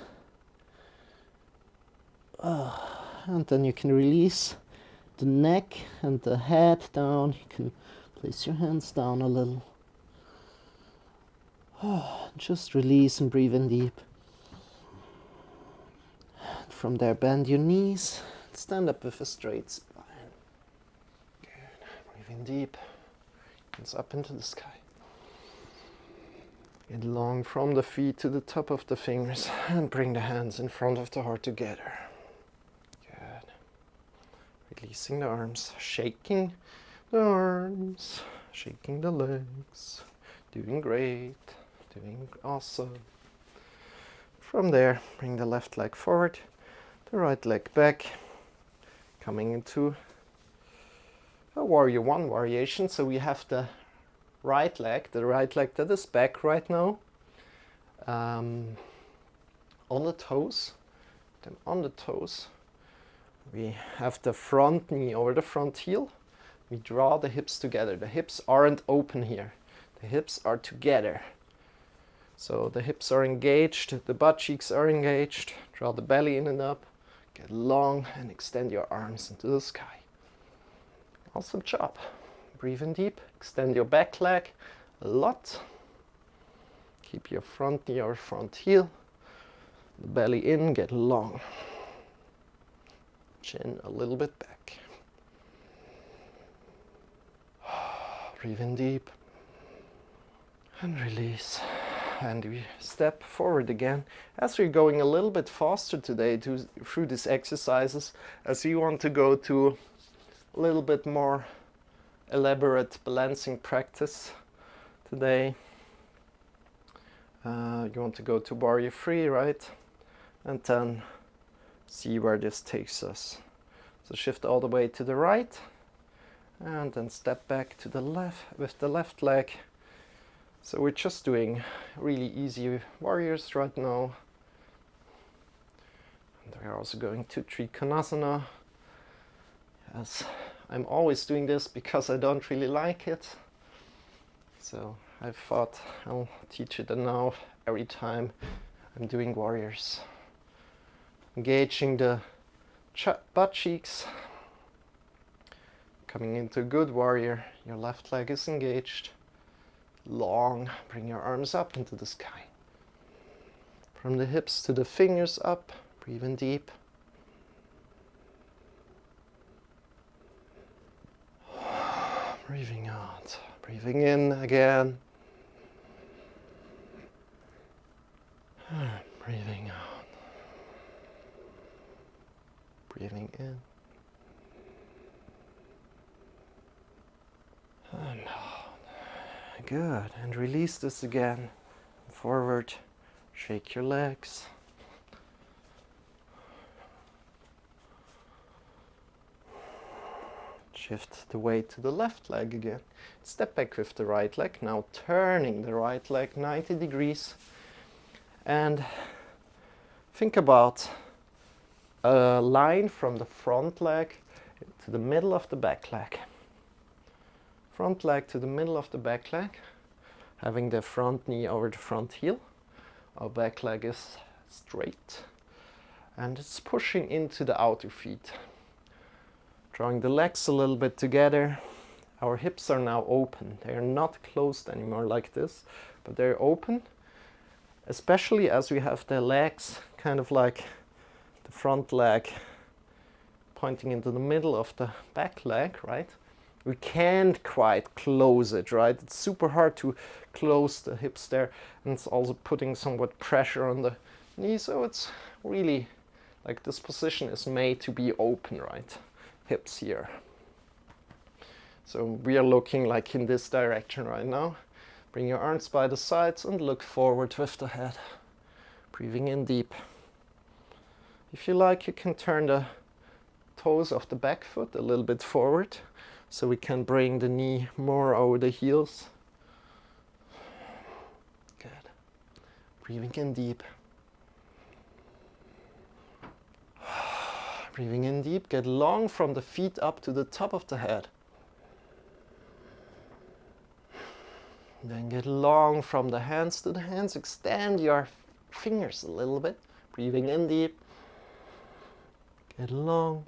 And then you can release the neck and the head down. You can place your hands down a little. Just release and breathe in deep. From there, bend your knees. Stand up with a straight spine. Good. Breathe in deep. Hands up into the sky. Get long from the feet to the top of the fingers and bring the hands in front of the heart together. Good. Releasing the arms, shaking the arms, shaking the legs. Doing great. Doing awesome. From there, bring the left leg forward, the right leg back, coming into a warrior one variation. So we have the right leg that is back right now, on the toes. Then on the toes, we have the front knee over the front heel. We draw the hips together. The hips aren't open here. The hips are together. So the hips are engaged, the butt cheeks are engaged. Draw the belly in and up. Get long and extend your arms into the sky. Awesome job. Breathe in deep. Extend your back leg a lot. Keep your front knee or front heel. The belly in, get long. Chin a little bit back. Breathe in deep. And release. And we step forward again as we're going a little bit faster today through these exercises, as we want to go to a little bit more elaborate balancing practice today. You want to go to warrior 3, right? And then see where this takes us. So shift all the way to the right and then step back to the left with the left leg. So we're just doing really easy warriors right now. And we're also going to Trikonasana. Yes, I'm always doing this because I don't really like it. So I thought I'll teach it now every time I'm doing warriors. Engaging the butt cheeks. Coming into a good warrior. Your left leg is engaged. Long, bring your arms up into the sky. From the hips to the fingers up, breathe in deep. Breathing out, breathing in again. Breathing out. Breathing in. Good, and release this again. Forward, shake your legs. Shift the weight to the left leg again. Step back with the right leg. Now turning the right leg 90 degrees. And think about a line from the front leg to the middle of the back leg. Front leg to the middle of the back leg. Having the front knee over the front heel. Our back leg is straight. And it's pushing into the outer feet. Drawing the legs a little bit together. Our hips are now open. They are not closed anymore like this, but they're open, especially as we have the legs kind of like the front leg pointing into the middle of the back leg, right? We can't quite close it, right? It's super hard to close the hips there, and it's also putting somewhat pressure on the knee, so it's really like this position is made to be open, right? Hips here. So we are looking like in this direction right now. Bring your arms by the sides and look forward with the head. Breathing in deep. If you like, you can turn the toes of the back foot a little bit forward so we can bring the knee more over the heels. Good. Breathing in deep. Breathing in deep, get long from the feet up to the top of the head. Then get long from the hands to the hands. Extend your fingers a little bit. Breathing in deep. Get long.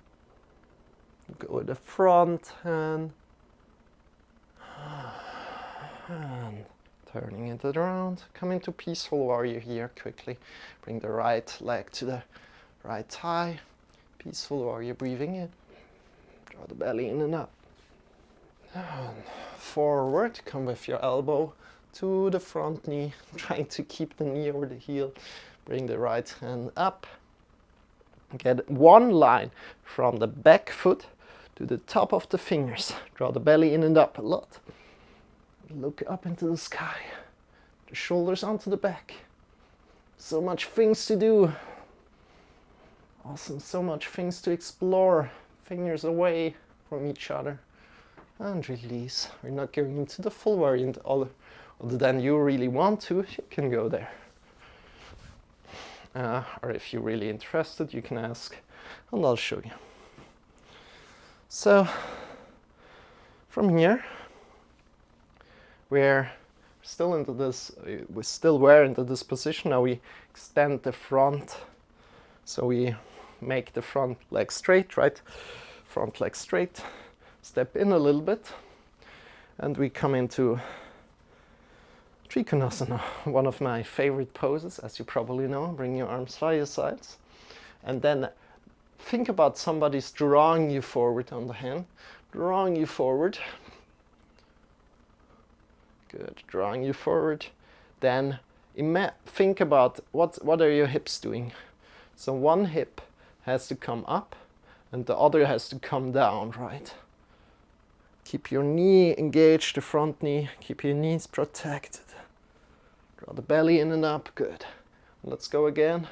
Go with the front hand. And turning it around. Come into peaceful warrior here quickly. Bring the right leg to the right thigh. Peaceful warrior, breathing in. Draw the belly in and up. And forward, come with your elbow to the front knee, trying to keep the knee over the heel. Bring the right hand up. Get one line from the back foot to the top of the fingers. Draw the belly in and up a lot. Look up into the sky. The shoulders onto the back. So much things to do. Awesome, so much things to explore. Fingers away from each other. And release. We're not going into the full variant other than you really want to. You can go there. Or if you're really interested, you can ask and I'll show you. So from here, we're still into this, we still were into this position. Now we extend the front. So we make the front leg straight, right? Front leg straight. Step in a little bit. And we come into Trikonasana, one of my favorite poses, as you probably know. Bring your arms by your sides. And then think about somebody's drawing you forward on the hand. Drawing you forward. Good. Drawing you forward. Then think about what are your hips doing. So one hip has to come up and the other has to come down, right? Keep your knee engaged, the front knee. Keep your knees protected. Draw the belly in and up. Good. Let's go again.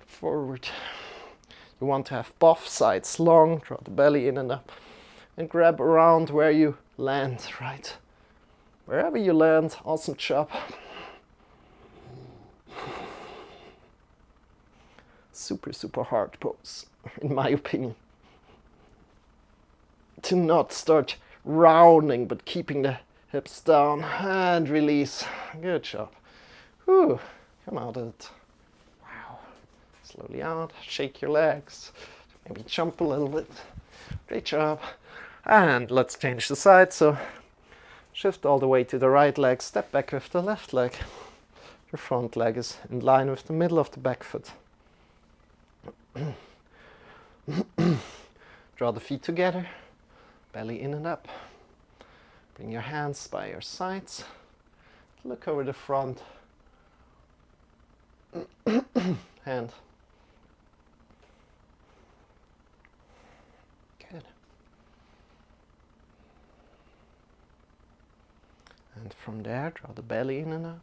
Forward. You want to have both sides long. Draw the belly in and up. And grab around where you land, right? Wherever you land, awesome job. Super, super hard pose, in my opinion. To not start rounding, but keeping the hips down and release. Good job. Whew. Come out of it. Wow. Slowly out. Shake your legs. Maybe jump a little bit. Great job. And let's change the side. So shift all the way to the right leg. Step back with the left leg. Your front leg is in line with the middle of the back foot. Draw the feet together. Belly in and up. Bring your hands by your sides. Look over the front. Hand. Good. From there, draw the belly in and up.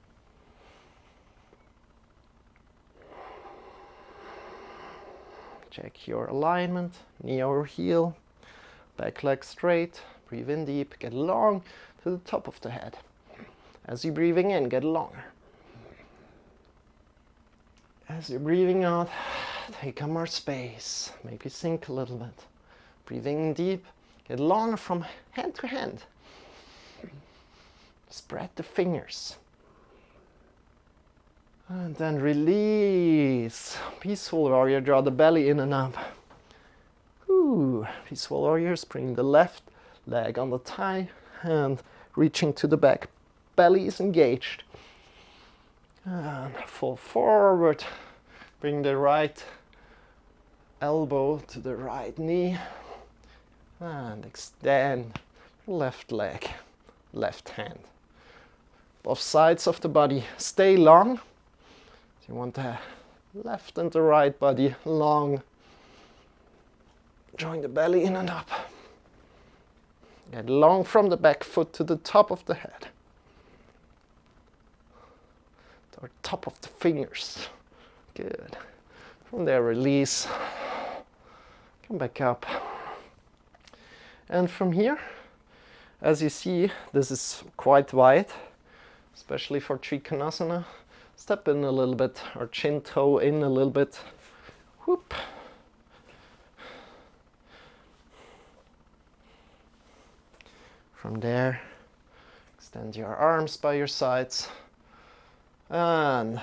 Check your alignment, knee over heel, back leg straight, breathe in deep, get long to the top of the head. As you're breathing in, get longer. As you're breathing out, take up more space, maybe sink a little bit. Breathing in deep, get longer from hand to hand. Spread the fingers. And then release. Peaceful warrior, draw the belly in and up. Ooh, peaceful warriors, bring the left leg on the thigh and reaching to the back. Belly is engaged. And fall forward. Bring the right elbow to the right knee. And extend left leg, left hand. Both sides of the body stay long. You want the left and the right body long. Join the belly in and up. Get long from the back foot to the top of the head. Or top of the fingers. Good. From there, release. Come back up. And from here, as you see, this is quite wide, especially for Trikonasana. Step in a little bit, or chin toe in a little bit. Whoop. From there, extend your arms by your sides. And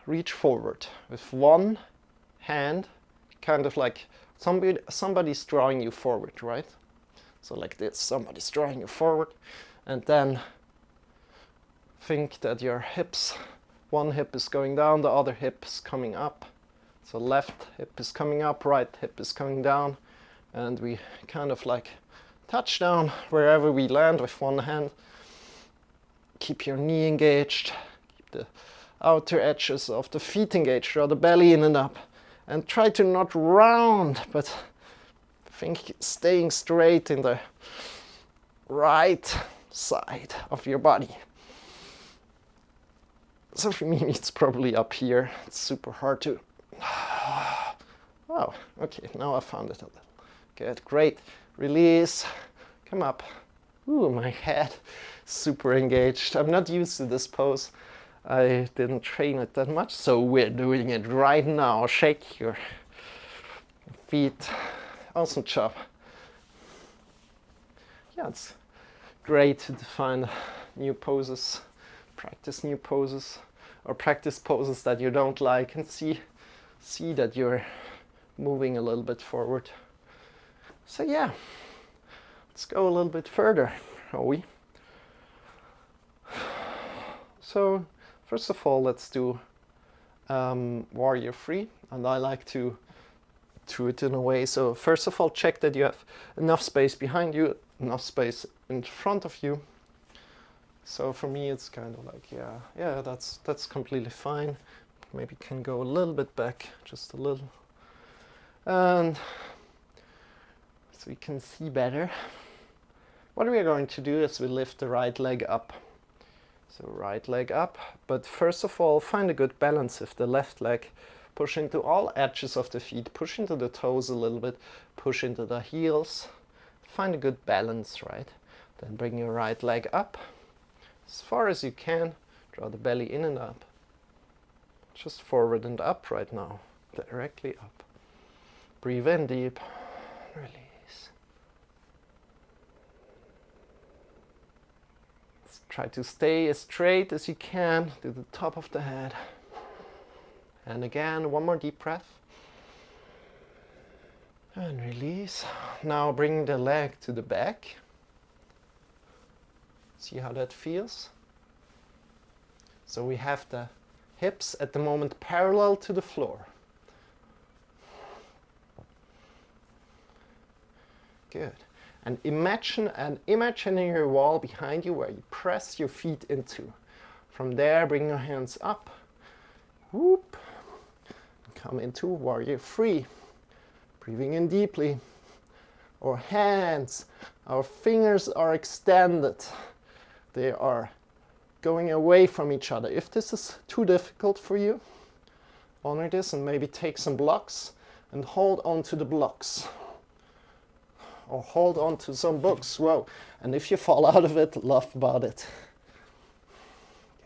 reach forward with one hand, kind of like somebody's drawing you forward, right? So like this, somebody's drawing you forward, and then think that your hips, one hip is going down, the other hip is coming up. So left hip is coming up, right hip is coming down, and we kind of like touch down wherever we land with one hand. Keep your knee engaged, keep the outer edges of the feet engaged, draw the belly in and up, and try to not round, but think staying straight in the right side of your body. So for me, it's probably up here. It's super hard to... Oh, okay, now I found it a little. Good, great. Release, come up. Ooh, my head, super engaged. I'm not used to this pose. I didn't train it that much, so we're doing it right now. Shake your feet. Awesome job. Yeah, it's great to find new poses, practice new poses, or practice poses that you don't like and see that you're moving a little bit forward. So yeah, let's go a little bit further, shall we? So first of all, let's do warrior three, and I like to do it in a way. So first of all, check that you have enough space behind you, enough space in front of you. So for me, it's kind of like, yeah, that's completely fine. Maybe can go a little bit back, just a little. And so we can see better. What we are going to do is we lift the right leg up. So right leg up, but first of all, find a good balance with the left leg. Push into all edges of the feet, push into the toes a little bit, push into the heels. Find a good balance, right? Then bring your right leg up as far as you can. Draw the belly in and up. Just forward and up right now, directly up. Breathe in deep, release. Let's try to stay as straight as you can to the top of the head. And again, one more deep breath. And release. Now bring the leg to the back. See how that feels? So we have the hips at the moment parallel to the floor. Good. And imagine an imaginary wall behind you where you press your feet into. From there, bring your hands up. Whoop. Come into warrior three. Breathing in deeply. Our hands, our fingers are extended. they are going away from each other. If this is too difficult for you, honor this and maybe take some blocks and hold on to the blocks. Or hold on to some books. Whoa. And if you fall out of it, laugh about it.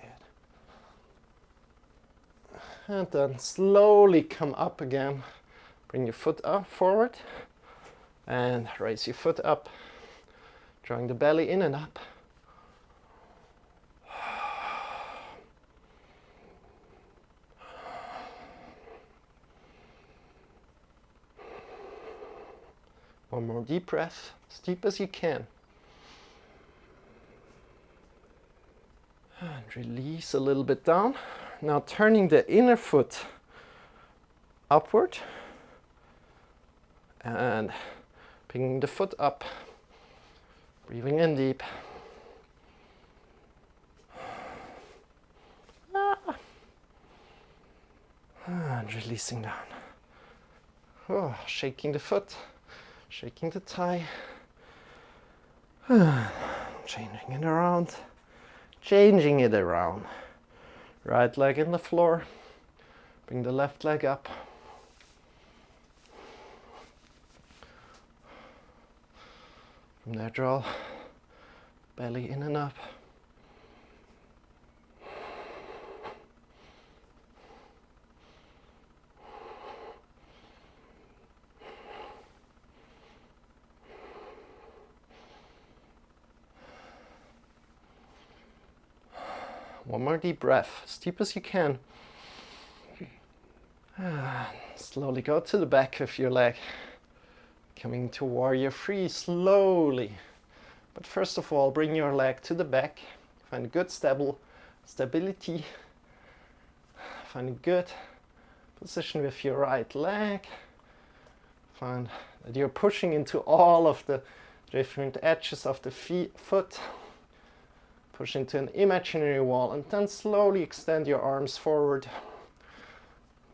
Good. And then slowly come up again. Bring your foot up forward and raise your foot up, drawing the belly in and up. One more deep breath, as deep as you can. And release a little bit down. Now turning the inner foot upward and picking the foot up, breathing in deep. And releasing down. Oh, shaking the foot, shaking the thigh. Changing it around, changing it around. Right leg in the floor, bring the left leg up. From there, draw belly in and up. One more deep breath, as deep as you can. Slowly go to the back of your leg. Coming to warrior three slowly. But first of all, bring your leg to the back. Find a good stability. Find a good position with your right leg. Find that you're pushing into all of the different edges of the foot. Push into an imaginary wall and then slowly extend your arms forward.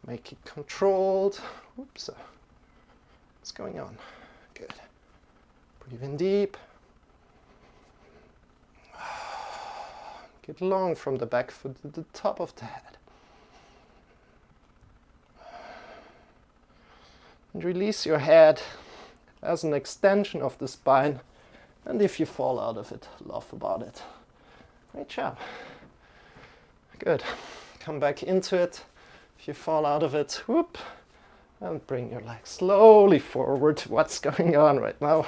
Make it controlled. Oops. What's going on? Good. Breathe in deep. Get long from the back foot to the top of the head. And release your head as an extension of the spine. And if you fall out of it, laugh about it. Great job. Good. Come back into it. If you fall out of it, whoop, and bring your leg slowly forward. What's going on right now?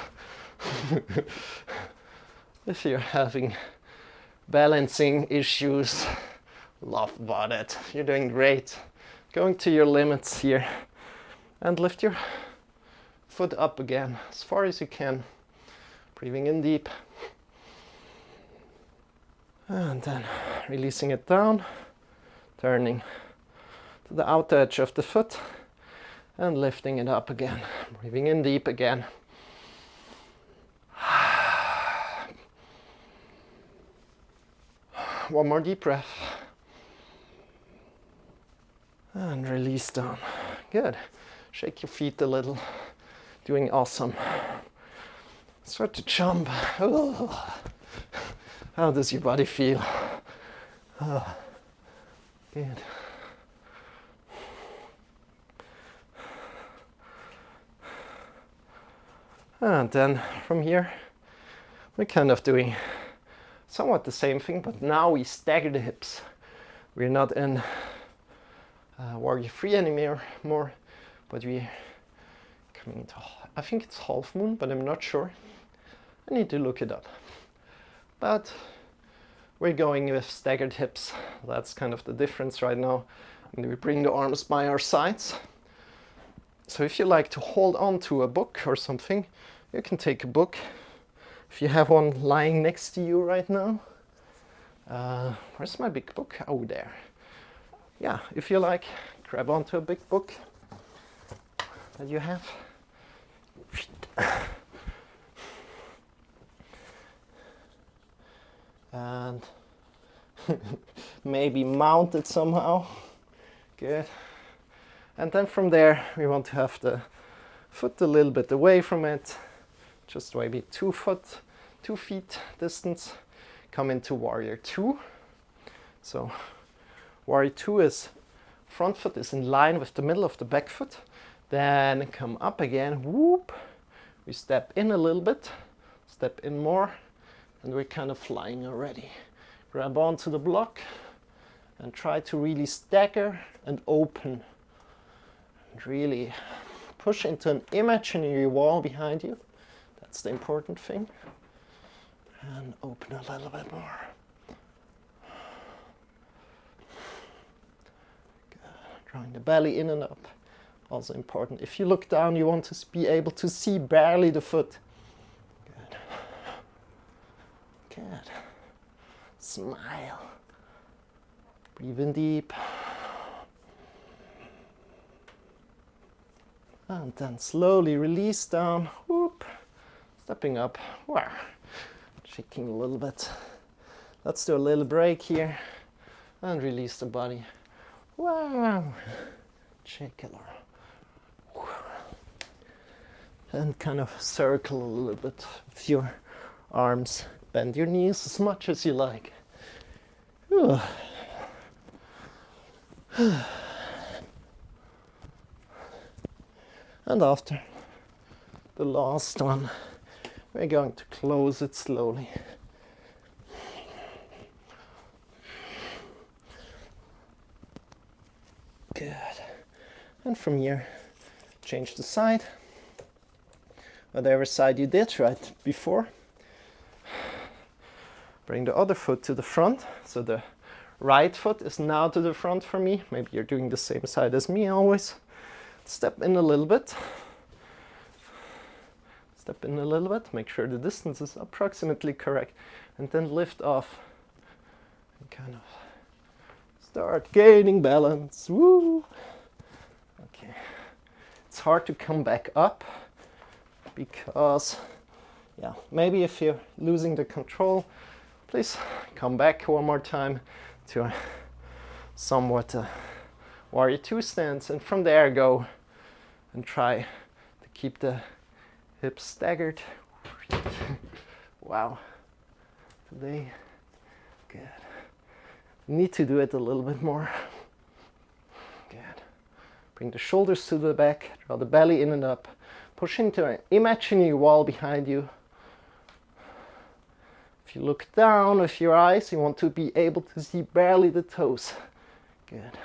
If you're having balancing issues, laugh about it. You're doing great. Going to your limits here. And lift your foot up again as far as you can. Breathing in deep. And then releasing it down, turning to the outer edge of the foot and lifting it up again. Breathing in deep again. One more deep breath. And release down. Good. Shake your feet a little. Doing awesome. Start to jump. Oh. How does your body feel? Oh, good. And then from here, we're kind of doing somewhat the same thing, but now we stagger the hips. We're not in warrior three anymore, but we're coming into, I think it's half moon, but I'm not sure. I need to look it up. But we're going with staggered hips. That's kind of the difference right now. And we bring the arms by our sides. So if you like to hold on to a book or something, you can take a book. If you have one lying next to you right now. Where's my big book? Oh, there. Yeah, if you like, grab onto a big book that you have. And maybe mount it somehow. Good. And then from there, we want to have the foot a little bit away from it. Just maybe 2 feet distance. come into warrior 2. So warrior 2 is front foot is in line with the middle of the back foot. Then come up again, whoop. We step in a little bit, step in more, and we're kind of flying already. Grab onto the block and try to really stagger and open. And really push into an imaginary wall behind you. That's the important thing. And open a little bit more. Good. Drawing the belly in and up. Also important. If you look down, you want to be able to see barely the foot. Good. Good. Smile. Breathe in deep. And then slowly release down. Whoop. Stepping up. Wow. Shaking a little bit. Let's do a little break here. And release the body. Wow. Shake it. And kind of circle a little bit with your arms. Bend your knees as much as you like. And after the last one, we're going to close it slowly. Good. And from here, change the side. Whatever side you did right before. Bring the other foot to the front. So the right foot is now to the front for me. Maybe you're doing the same side as me always. Step in a little bit. Step in a little bit. Make sure the distance is approximately correct. And then lift off. And kind of start gaining balance. Woo! Okay. It's hard to come back up. Because, yeah, maybe if you're losing the control, please come back one more time to a somewhat warrior 2 stance, and from there go and try to keep the hips staggered. Wow. Today, good. Need to do it a little bit more. Good. Bring the shoulders to the back, draw the belly in and up. Push into an imaginary wall behind you. If you look down with your eyes, you want to be able to see barely the toes. Good.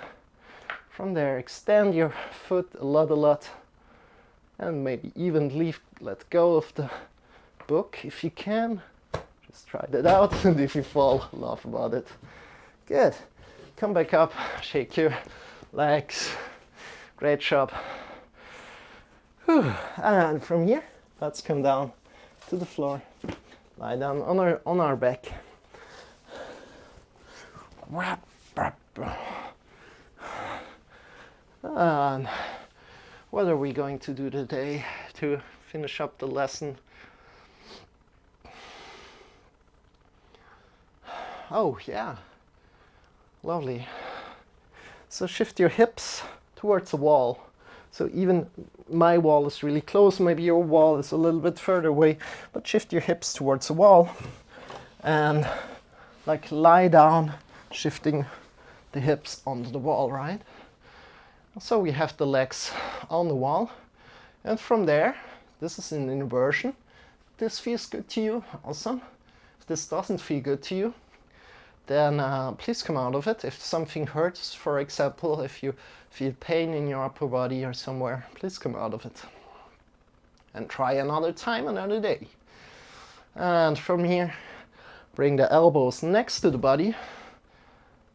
From there, extend your foot a lot. And maybe even let go of the book if you can. Just try that out, and if you fall, laugh about it. Good. Come back up, shake your legs. Great job. And from here, let's come down to the floor. Lie down on our back. And what are we going to do today to finish up the lesson? Oh, yeah. Lovely. So shift your hips towards the wall. So even my wall is really close, maybe your wall is a little bit further away, but shift your hips towards the wall and like lie down, shifting the hips onto the wall, right? So we have the legs on the wall, and from there, this is an inversion. This feels good to you, awesome. If this doesn't feel good to you, then please come out of it. If something hurts, for example, if you feel pain in your upper body or somewhere, please come out of it. And try another time, another day. And from here, bring the elbows next to the body.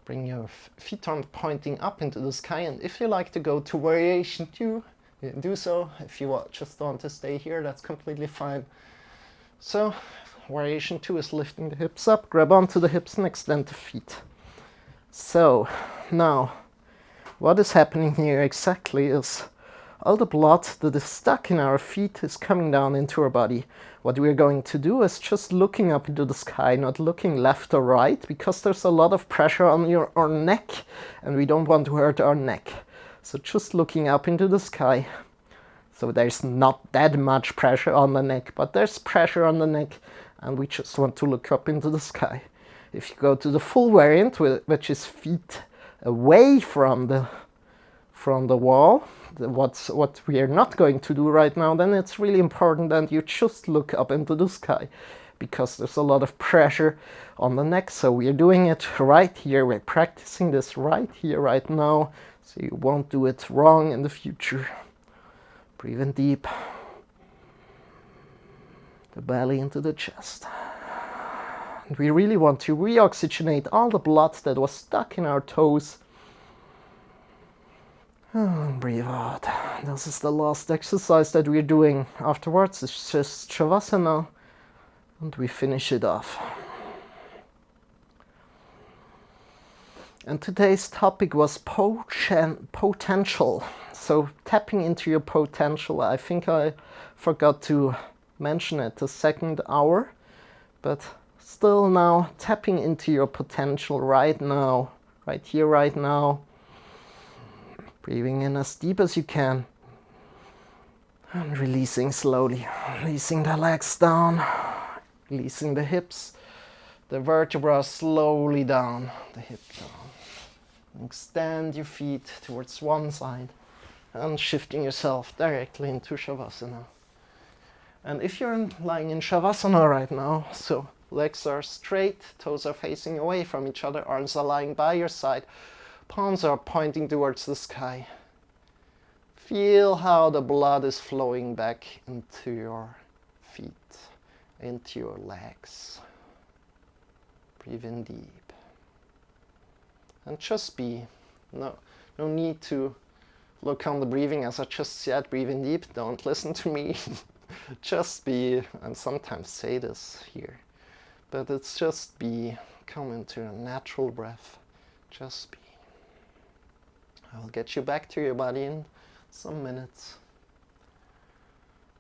Bring your feet pointing up into the sky. And if you like to go to variation 2, do so. If you just want to stay here, that's completely fine. So, variation 2 is lifting the hips up, grab onto the hips and extend the feet. So, now, what is happening here exactly is all the blood that is stuck in our feet is coming down into our body. What we're going to do is just looking up into the sky, not looking left or right, because there's a lot of pressure on our neck, and we don't want to hurt our neck. So just looking up into the sky. So there's not that much pressure on the neck, but there's pressure on the neck, and we just want to look up into the sky. If you go to the full variant, which is feet away from the wall, what we are not going to do right now, then it's really important that you just look up into the sky, because there's a lot of pressure on the neck. So we are doing it right here. We're practicing this right here, right now, so you won't do it wrong in the future. Breathe in deep. The belly into the chest. And we really want to reoxygenate all the blood that was stuck in our toes. And breathe out. This is the last exercise that we're doing. Afterwards, it's just Shavasana, and we finish it off. And today's topic was potential. So tapping into your potential. I think I forgot to mention it the second hour, but still now tapping into your potential right now, right here, right now. Breathing in as deep as you can and releasing slowly, releasing the legs down, releasing the hips, the vertebra slowly down, the hip down. Extend your feet towards one side and shifting yourself directly into Shavasana. And if you're lying in Shavasana right now, so legs are straight, toes are facing away from each other, arms are lying by your side, palms are pointing towards the sky. Feel how the blood is flowing back into your feet, into your legs. Breathe in deep. And just be. No need to look on the breathing, as I just said. Breathe in deep. Don't listen to me. Just be. And sometimes say this here, but it's just be. Come into a natural breath. Just be. I'll get you back to your body in some minutes.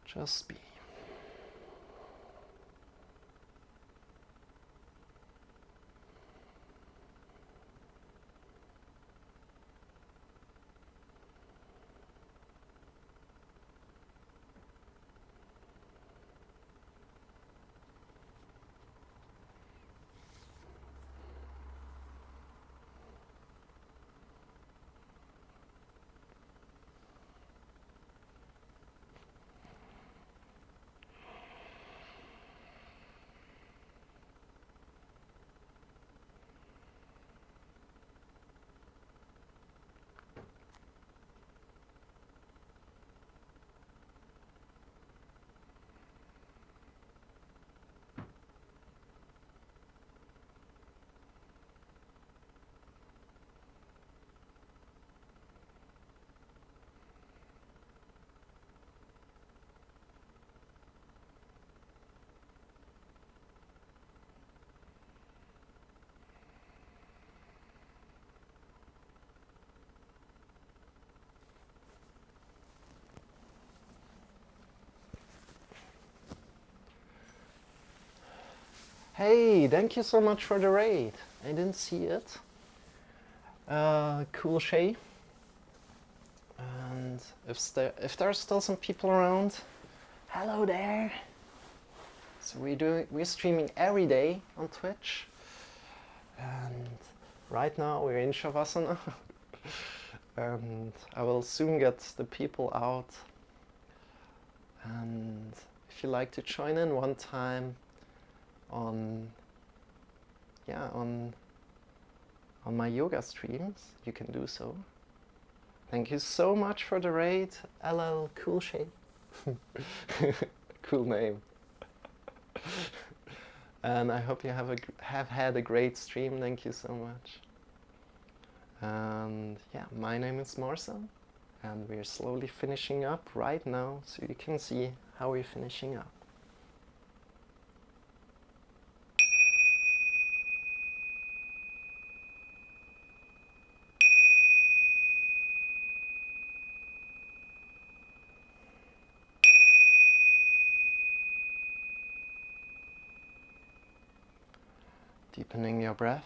Just be. Hey, thank you so much for the raid. I didn't see it. Cool Shay. And if there's still some people around, hello there. So we're streaming every day on Twitch, and right now we're in Shavasana. And I will soon get the people out. And if you like to join in one time on my yoga streams, you can do so. Thank you so much for the raid, LL Cool Shape. Cool name. And I hope you have had a great stream. Thank you so much. And yeah, my name is Marcel, and we're slowly finishing up right now, so you can see how we're finishing up. Deepening your breath.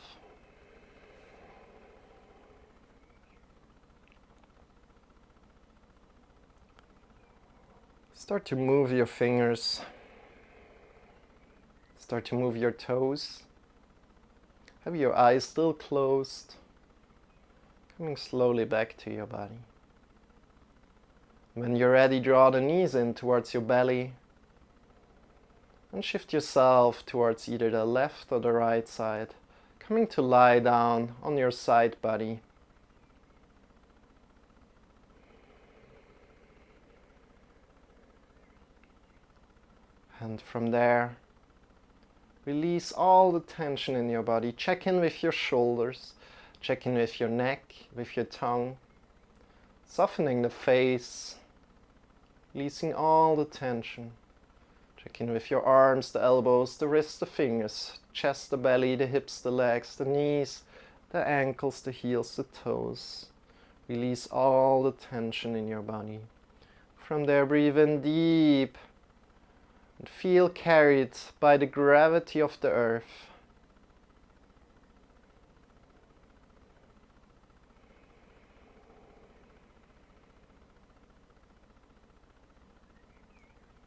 Start to move your fingers. Start to move your toes. Have your eyes still closed, coming slowly back to your body. When you're ready, draw the knees in towards your belly and shift yourself towards either the left or the right side, coming to lie down on your side body. And from there, release all the tension in your body. Check in with your shoulders, check in with your neck, with your tongue, softening the face, releasing all the tension. Check in with your arms, the elbows, the wrists, the fingers, chest, the belly, the hips, the legs, the knees, the ankles, the heels, the toes. Release all the tension in your body. From there, breathe in deep and feel carried by the gravity of the earth.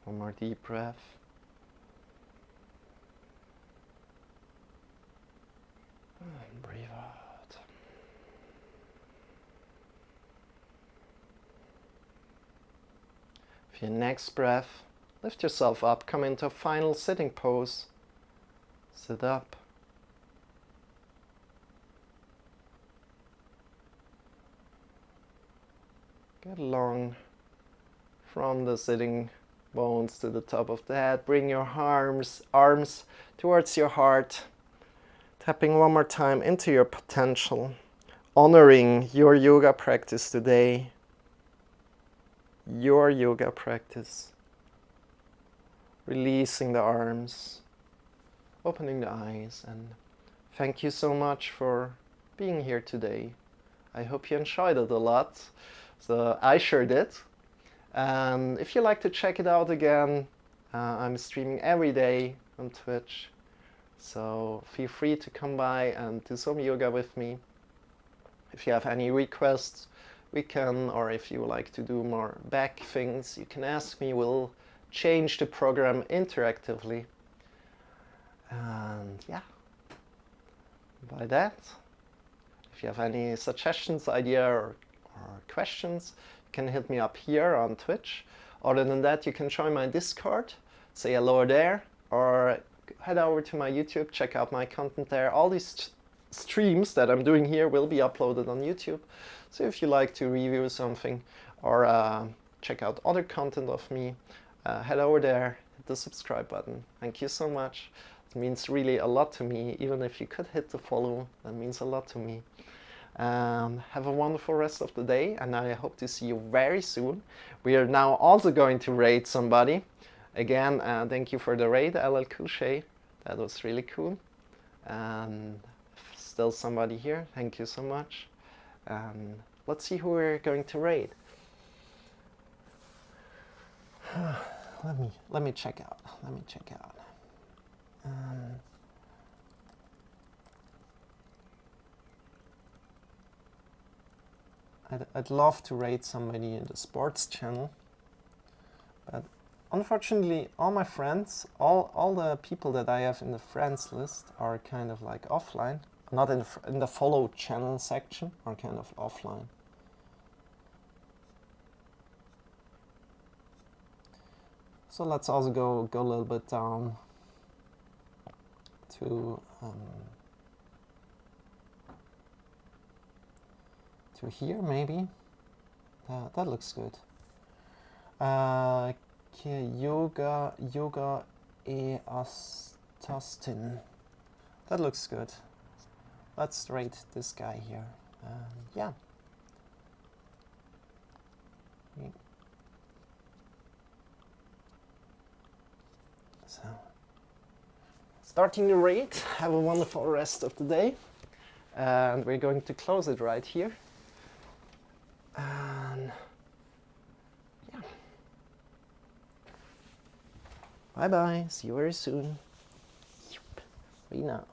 One more deep breath. And breathe out. For your next breath, lift yourself up, come into a final sitting pose. Sit up. Get long from the sitting bones to the top of the head. Bring your arms towards your heart. Tapping one more time into your potential. Honoring your yoga practice today. Your yoga practice. Releasing the arms. Opening the eyes. And thank you so much for being here today. I hope you enjoyed it a lot. So I sure did. And if you like to check it out again, I'm streaming every day on Twitch. So feel free to come by and do some yoga with me. If you have any requests, or if you like to do more back things, you can ask me. We'll change the program interactively. And yeah, by that, if you have any suggestions, or questions, you can hit me up here on Twitch. Other than that, you can join my Discord, say hello there, or head over to my YouTube, check out my content there. All these streams that I'm doing here will be uploaded on YouTube. So if you like to review something or check out other content of me, head over there, hit the subscribe button. Thank you so much. It means really a lot to me. Even if you could hit the follow, that means a lot to me. Have a wonderful rest of the day, and I hope to see you very soon. We are now also going to raid somebody. Again, thank you for the raid, LL Cool J. That was really cool. And still somebody here. Thank you so much. Let's see who we're going to raid. Let me check out. I'd love to raid somebody in the sports channel, but unfortunately all my friends, all the people that I have in the friends list are kind of like offline, not in the follow channel section, are kind of offline. So let's also go a little bit down to here maybe. That looks good. Okay, yoga e astastin. That looks good. Let's rate this guy here. Yeah. So, starting the raid. Have a wonderful rest of the day. And we're going to close it right here. And yeah. Bye bye. See you very soon. We now.